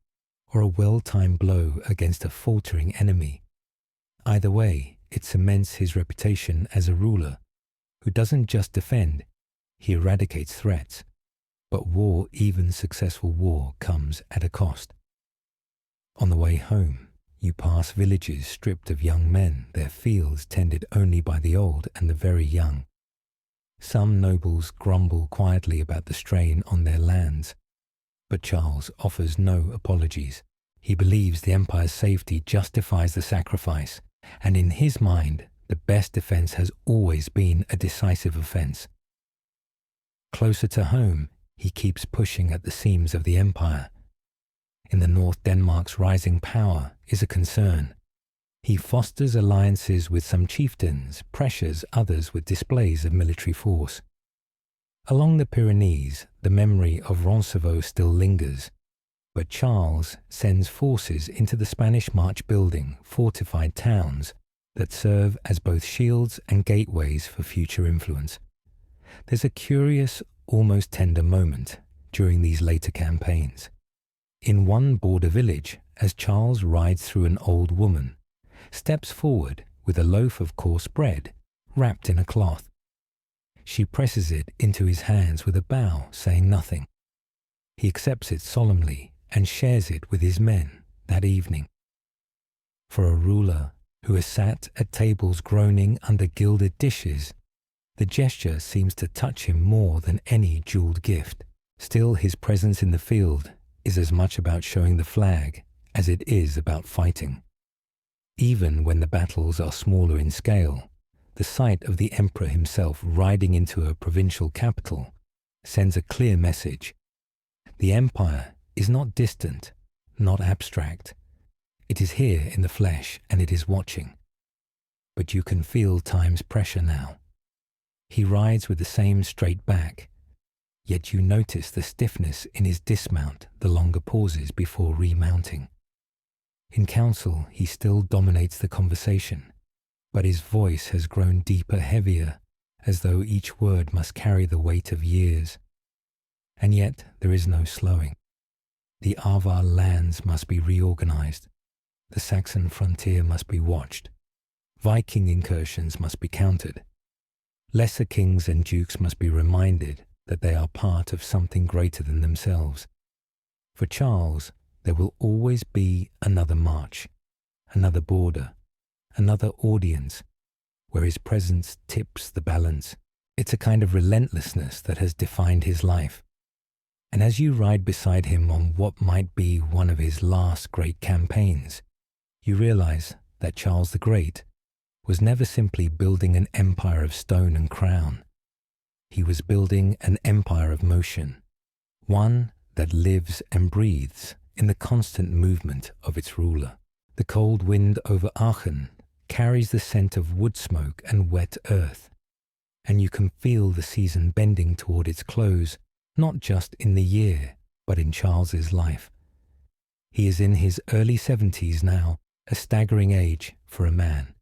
[SPEAKER 1] or a well-timed blow against a faltering enemy. Either way, it cements his reputation as a ruler who doesn't just defend, he eradicates threats. But war, even successful war, comes at a cost. On the way home, you pass villages stripped of young men, their fields tended only by the old and the very young. Some nobles grumble quietly about the strain on their lands, but Charles offers no apologies. He believes the empire's safety justifies the sacrifice, and in his mind, the best defense has always been a decisive offense. Closer to home, he keeps pushing at the seams of the empire. In the north, Denmark's rising power is a concern. He fosters alliances with some chieftains, pressures others with displays of military force. Along the Pyrenees, the memory of Roncevaux still lingers, but Charles sends forces into the Spanish March building fortified towns that serve as both shields and gateways for future influence. There's a curious, almost tender moment during these later campaigns. In one border village, as Charles rides through, an old woman steps forward with a loaf of coarse bread wrapped in a cloth. She presses it into his hands with a bow, saying nothing. He accepts it solemnly and shares it with his men that evening. For a ruler who has sat at tables groaning under gilded dishes, the gesture seems to touch him more than any jeweled gift. Still, his presence in the field is as much about showing the flag as it is about fighting. Even when the battles are smaller in scale, the sight of the emperor himself riding into a provincial capital sends a clear message. The empire is not distant, not abstract. It is here in the flesh, and it is watching. But you can feel time's pressure now. He rides with the same straight back, yet you notice the stiffness in his dismount, the longer pauses before remounting. In council, he still dominates the conversation, but his voice has grown deeper, heavier, as though each word must carry the weight of years. And yet there is no slowing. The Avar lands must be reorganized. The Saxon frontier must be watched. Viking incursions must be countered. Lesser kings and dukes must be reminded that they are part of something greater than themselves. For Charles, there will always be another march, another border, another audience, where his presence tips the balance. It's a kind of relentlessness that has defined his life. And as you ride beside him on what might be one of his last great campaigns, you realize that Charles the Great was never simply building an empire of stone and crown. He was building an empire of motion, one that lives and breathes in the constant movement of its ruler. The cold wind over Aachen carries the scent of wood smoke and wet earth, and you can feel the season bending toward its close, not just in the year, but in Charles's life. He is in his early 70s now, a staggering age for a man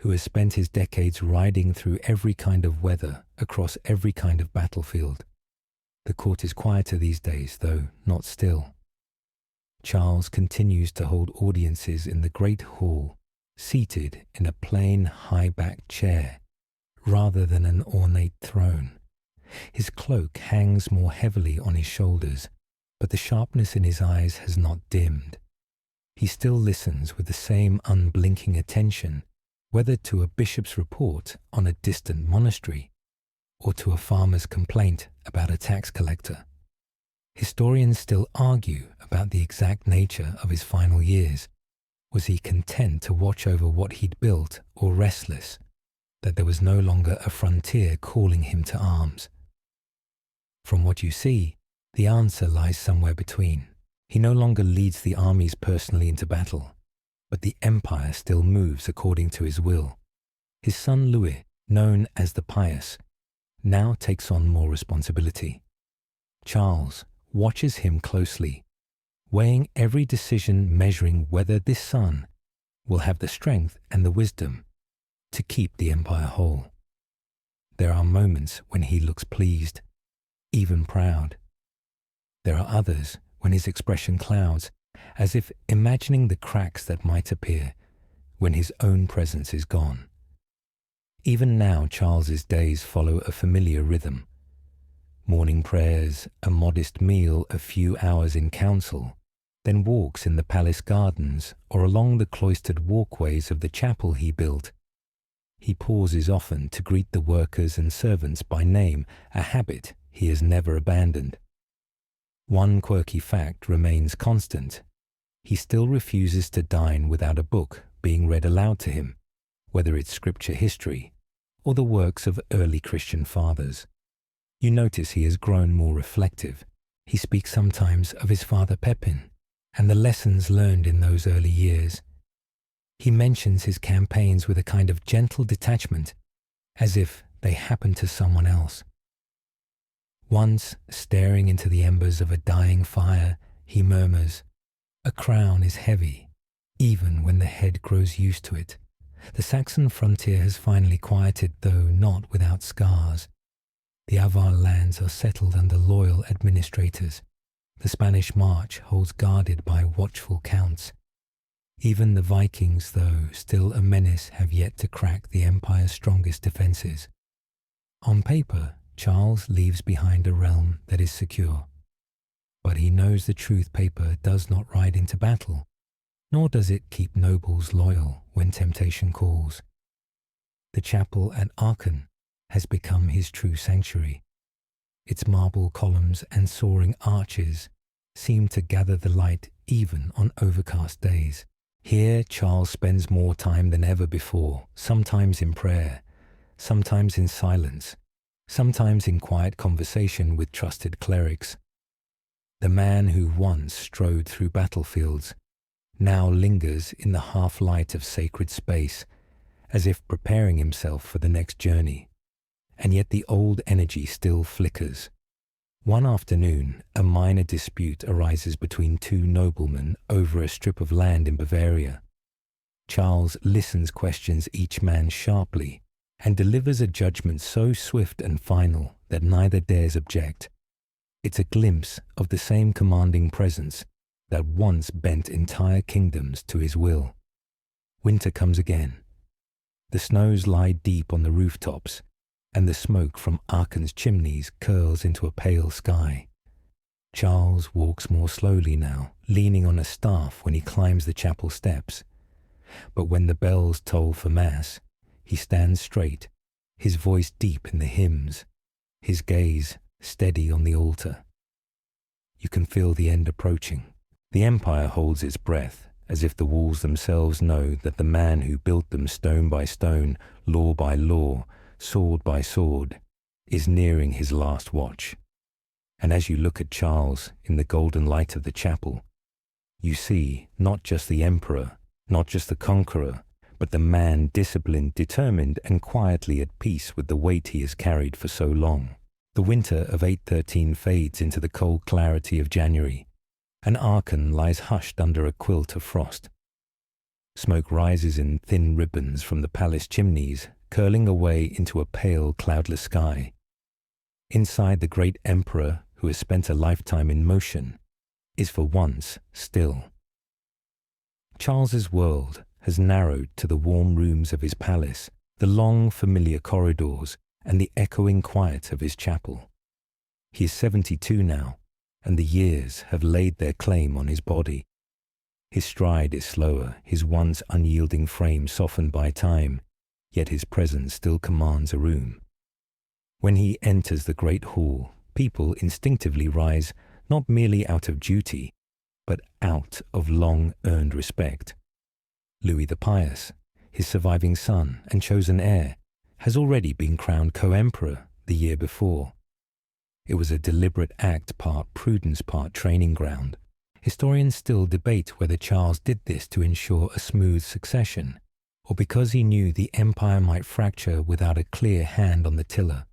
[SPEAKER 1] who has spent his decades riding through every kind of weather across every kind of battlefield. The court is quieter these days, though not still. Charles continues to hold audiences in the great hall, seated in a plain high-backed chair, rather than an ornate throne. His cloak hangs more heavily on his shoulders, but the sharpness in his eyes has not dimmed. He still listens with the same unblinking attention, whether to a bishop's report on a distant monastery or to a farmer's complaint about a tax collector. Historians still argue about the exact nature of his final years. Was he content to watch over what he'd built, or restless that there was no longer a frontier calling him to arms? From what you see, the answer lies somewhere between. He no longer leads the armies personally into battle, but the empire still moves according to his will. His son Louis known as the Pious, now takes on more responsibility. Charles watches him closely, weighing every decision, measuring whether this son will have the strength and the wisdom to keep the empire whole. There are moments when he looks pleased, even proud. There are others when his expression clouds, as if imagining the cracks that might appear when his own presence is gone. Even now, Charles's days follow a familiar rhythm. Morning prayers, a modest meal, a few hours in council, then walks in the palace gardens or along the cloistered walkways of the chapel he built. He pauses often to greet the workers and servants by name, a habit he has never abandoned. One quirky fact remains constant. He still refuses to dine without a book being read aloud to him, whether it's scripture history or the works of early Christian fathers. You notice he has grown more reflective. He speaks sometimes of his father Pepin and the lessons learned in those early years. He mentions his campaigns with a kind of gentle detachment, as if they happened to someone else. Once, staring into the embers of a dying fire, he murmurs, "A crown is heavy, even when the head grows used to it." The Saxon frontier has finally quieted, though not without scars. The Avar lands are settled under loyal administrators. The Spanish March holds guarded by watchful counts. Even the Vikings, though still a menace, have yet to crack the empire's strongest defences. On paper, Charles leaves behind a realm that is secure. But he knows the truth: paper does not ride into battle, nor does it keep nobles loyal when temptation calls. The chapel at Aachen has become his true sanctuary. Its marble columns and soaring arches seem to gather the light even on overcast days. Here Charles spends more time than ever before, sometimes in prayer, sometimes in silence, sometimes in quiet conversation with trusted clerics. The man who once strode through battlefields now lingers in the half-light of sacred space, as if preparing himself for the next journey. And yet the old energy still flickers. One afternoon, a minor dispute arises between two noblemen over a strip of land in Bavaria. Charles listens, questions each man sharply, and delivers a judgment so swift and final that neither dares object. It's a glimpse of the same commanding presence that once bent entire kingdoms to his will. Winter comes again. The snows lie deep on the rooftops, and the smoke from Aachen's chimneys curls into a pale sky. Charles walks more slowly now, leaning on a staff when he climbs the chapel steps. But when the bells toll for Mass, he stands straight, his voice deep in the hymns, his gaze steady on the altar. You can feel the end approaching. The empire holds its breath, as if the walls themselves know that the man who built them stone by stone, law by law, sword by sword, is nearing his last watch. And as you look at Charles in the golden light of the chapel, you see not just the emperor, not just the conqueror, but the man disciplined, determined, and quietly at peace with the weight he has carried for so long. The winter of 813 fades into the cold clarity of January, and Aachen lies hushed under a quilt of frost. Smoke rises in thin ribbons from the palace chimneys, curling away into a pale, cloudless sky. Inside, the great emperor, who has spent a lifetime in motion, is for once still. Charles's world has narrowed to the warm rooms of his palace, the long, familiar corridors, and the echoing quiet of his chapel. He is 72 now, and the years have laid their claim on his body. His stride is slower, his once unyielding frame softened by time, yet his presence still commands a room. When he enters the great hall, people instinctively rise, not merely out of duty, but out of long-earned respect. Louis the Pious, his surviving son and chosen heir, has already been crowned co-emperor the year before. It was a deliberate act, part prudence, part training ground. Historians still debate whether Charles did this to ensure a smooth succession, or because he knew the empire might fracture without a clear hand on the tiller.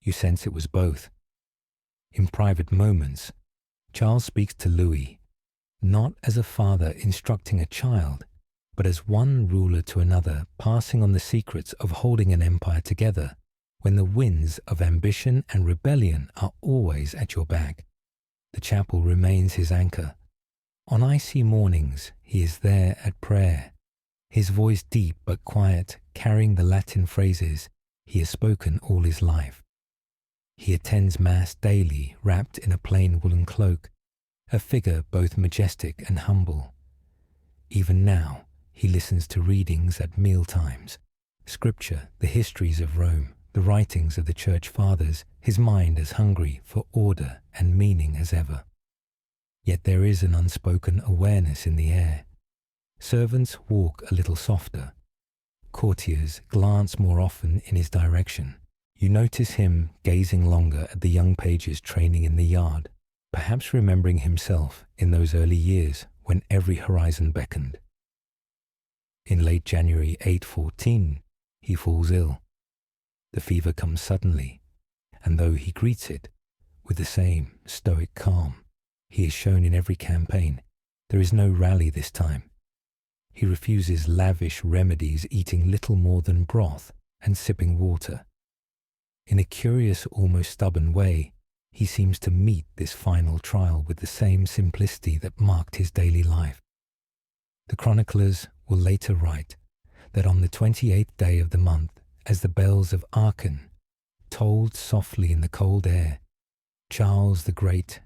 [SPEAKER 1] You sense it was both. In private moments, Charles speaks to Louis, not as a father instructing a child, but as one ruler to another, passing on the secrets of holding an empire together when the winds of ambition and rebellion are always at your back. The chapel remains his anchor. On icy mornings, he is there at prayer, his voice deep but quiet, carrying the Latin phrases he has spoken all his life. He attends Mass daily, wrapped in a plain woolen cloak, a figure both majestic and humble. Even now, he listens to readings at mealtimes, scripture, the histories of Rome, the writings of the Church Fathers, his mind as hungry for order and meaning as ever. Yet there is an unspoken awareness in the air. Servants walk a little softer. Courtiers glance more often in his direction. You notice him gazing longer at the young pages training in the yard, perhaps remembering himself in those early years when every horizon beckoned. In late January 814, he falls ill. The fever comes suddenly, and though he greets it with the same stoic calm he is shown in every campaign, there is no rally this time. He refuses lavish remedies, eating little more than broth and sipping water. In a curious, almost stubborn way, he seems to meet this final trial with the same simplicity that marked his daily life. The chroniclers will later write that on the 28th day of the month, as the bells of Aachen tolled softly in the cold air, Charles the Great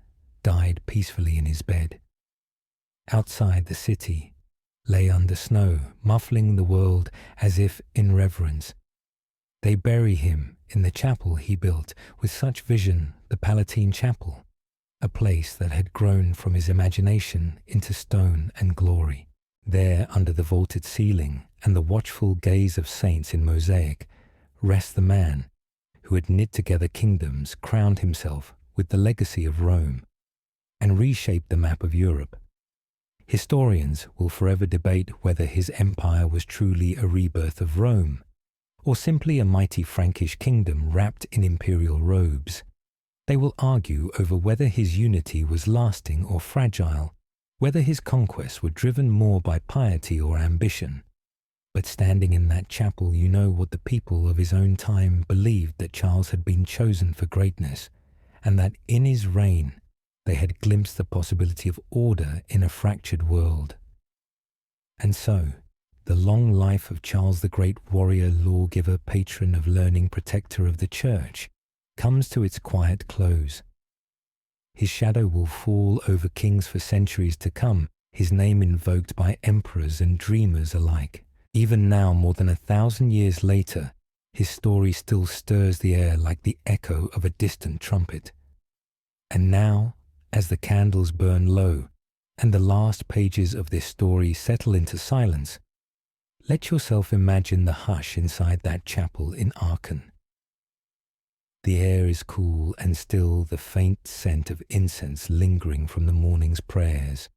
[SPEAKER 1] died peacefully in his bed. Outside the city lay under snow, muffling the world as if in reverence. They bury him in the chapel he built with such vision, the Palatine Chapel, a place that had grown from his imagination into stone and glory. There, under the vaulted ceiling and the watchful gaze of saints in mosaic, rests the man who had knit together kingdoms, crowned himself with the legacy of Rome, and reshaped the map of Europe. Historians will forever debate whether his empire was truly a rebirth of Rome, or simply a mighty Frankish kingdom wrapped in imperial robes. They will argue over whether his unity was lasting or fragile, whether his conquests were driven more by piety or ambition. But standing in that chapel, you know what the people of his own time believed, that Charles had been chosen for greatness, and that in his reign they had glimpsed the possibility of order in a fractured world. And so, the long life of Charles the Great, warrior, lawgiver, patron of learning, protector of the Church, comes to its quiet close. His shadow will fall over kings for centuries to come, his name invoked by emperors and dreamers alike. Even now, more than 1,000 years later, his story still stirs the air like the echo of a distant trumpet. And now, as the candles burn low and the last pages of this story settle into silence, let yourself imagine the hush inside that chapel in Aachen. The air is cool and still, the faint scent of incense lingering from the morning's prayers.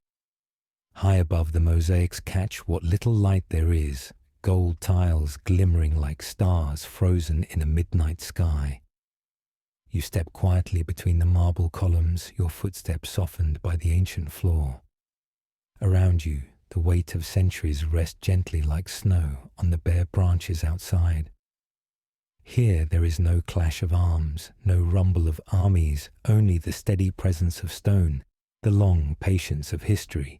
[SPEAKER 1] High above, the mosaics catch what little light there is, gold tiles glimmering like stars frozen in a midnight sky. You step quietly between the marble columns, your footsteps softened by the ancient floor. Around you, the weight of centuries rests gently like snow on the bare branches outside. Here there is no clash of arms, no rumble of armies, only the steady presence of stone, the long patience of history.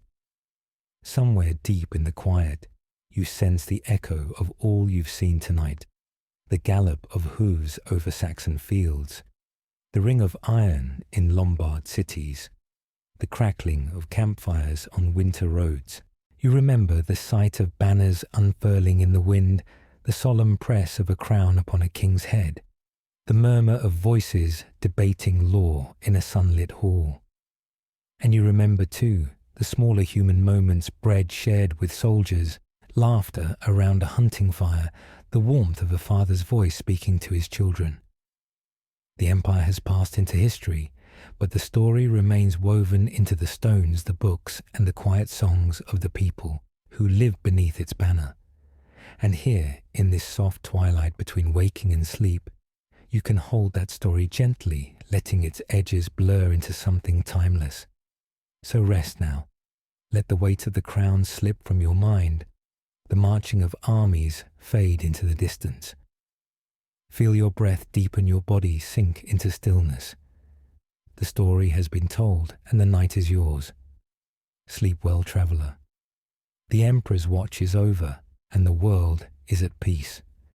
[SPEAKER 1] Somewhere deep in the quiet, you sense the echo of all you've seen tonight, the gallop of hooves over Saxon fields, the ring of iron in Lombard cities, the crackling of campfires on winter roads. You remember the sight of banners unfurling in the wind, the solemn press of a crown upon a king's head, the murmur of voices debating law in a sunlit hall. And you remember, too, the smaller human moments, bread shared with soldiers, laughter around a hunting fire, the warmth of a father's voice speaking to his children. The empire has passed into history, but the story remains woven into the stones, the books, and the quiet songs of the people who live beneath its banner. And here, in this soft twilight between waking and sleep, you can hold that story gently, letting its edges blur into something timeless. So rest now. Let the weight of the crown slip from your mind. The marching of armies fade into the distance. Feel your breath deepen your body sink into stillness. The story has been told, and the night is yours. Sleep well, traveler. The Emperor's watch is over, and the world is at peace.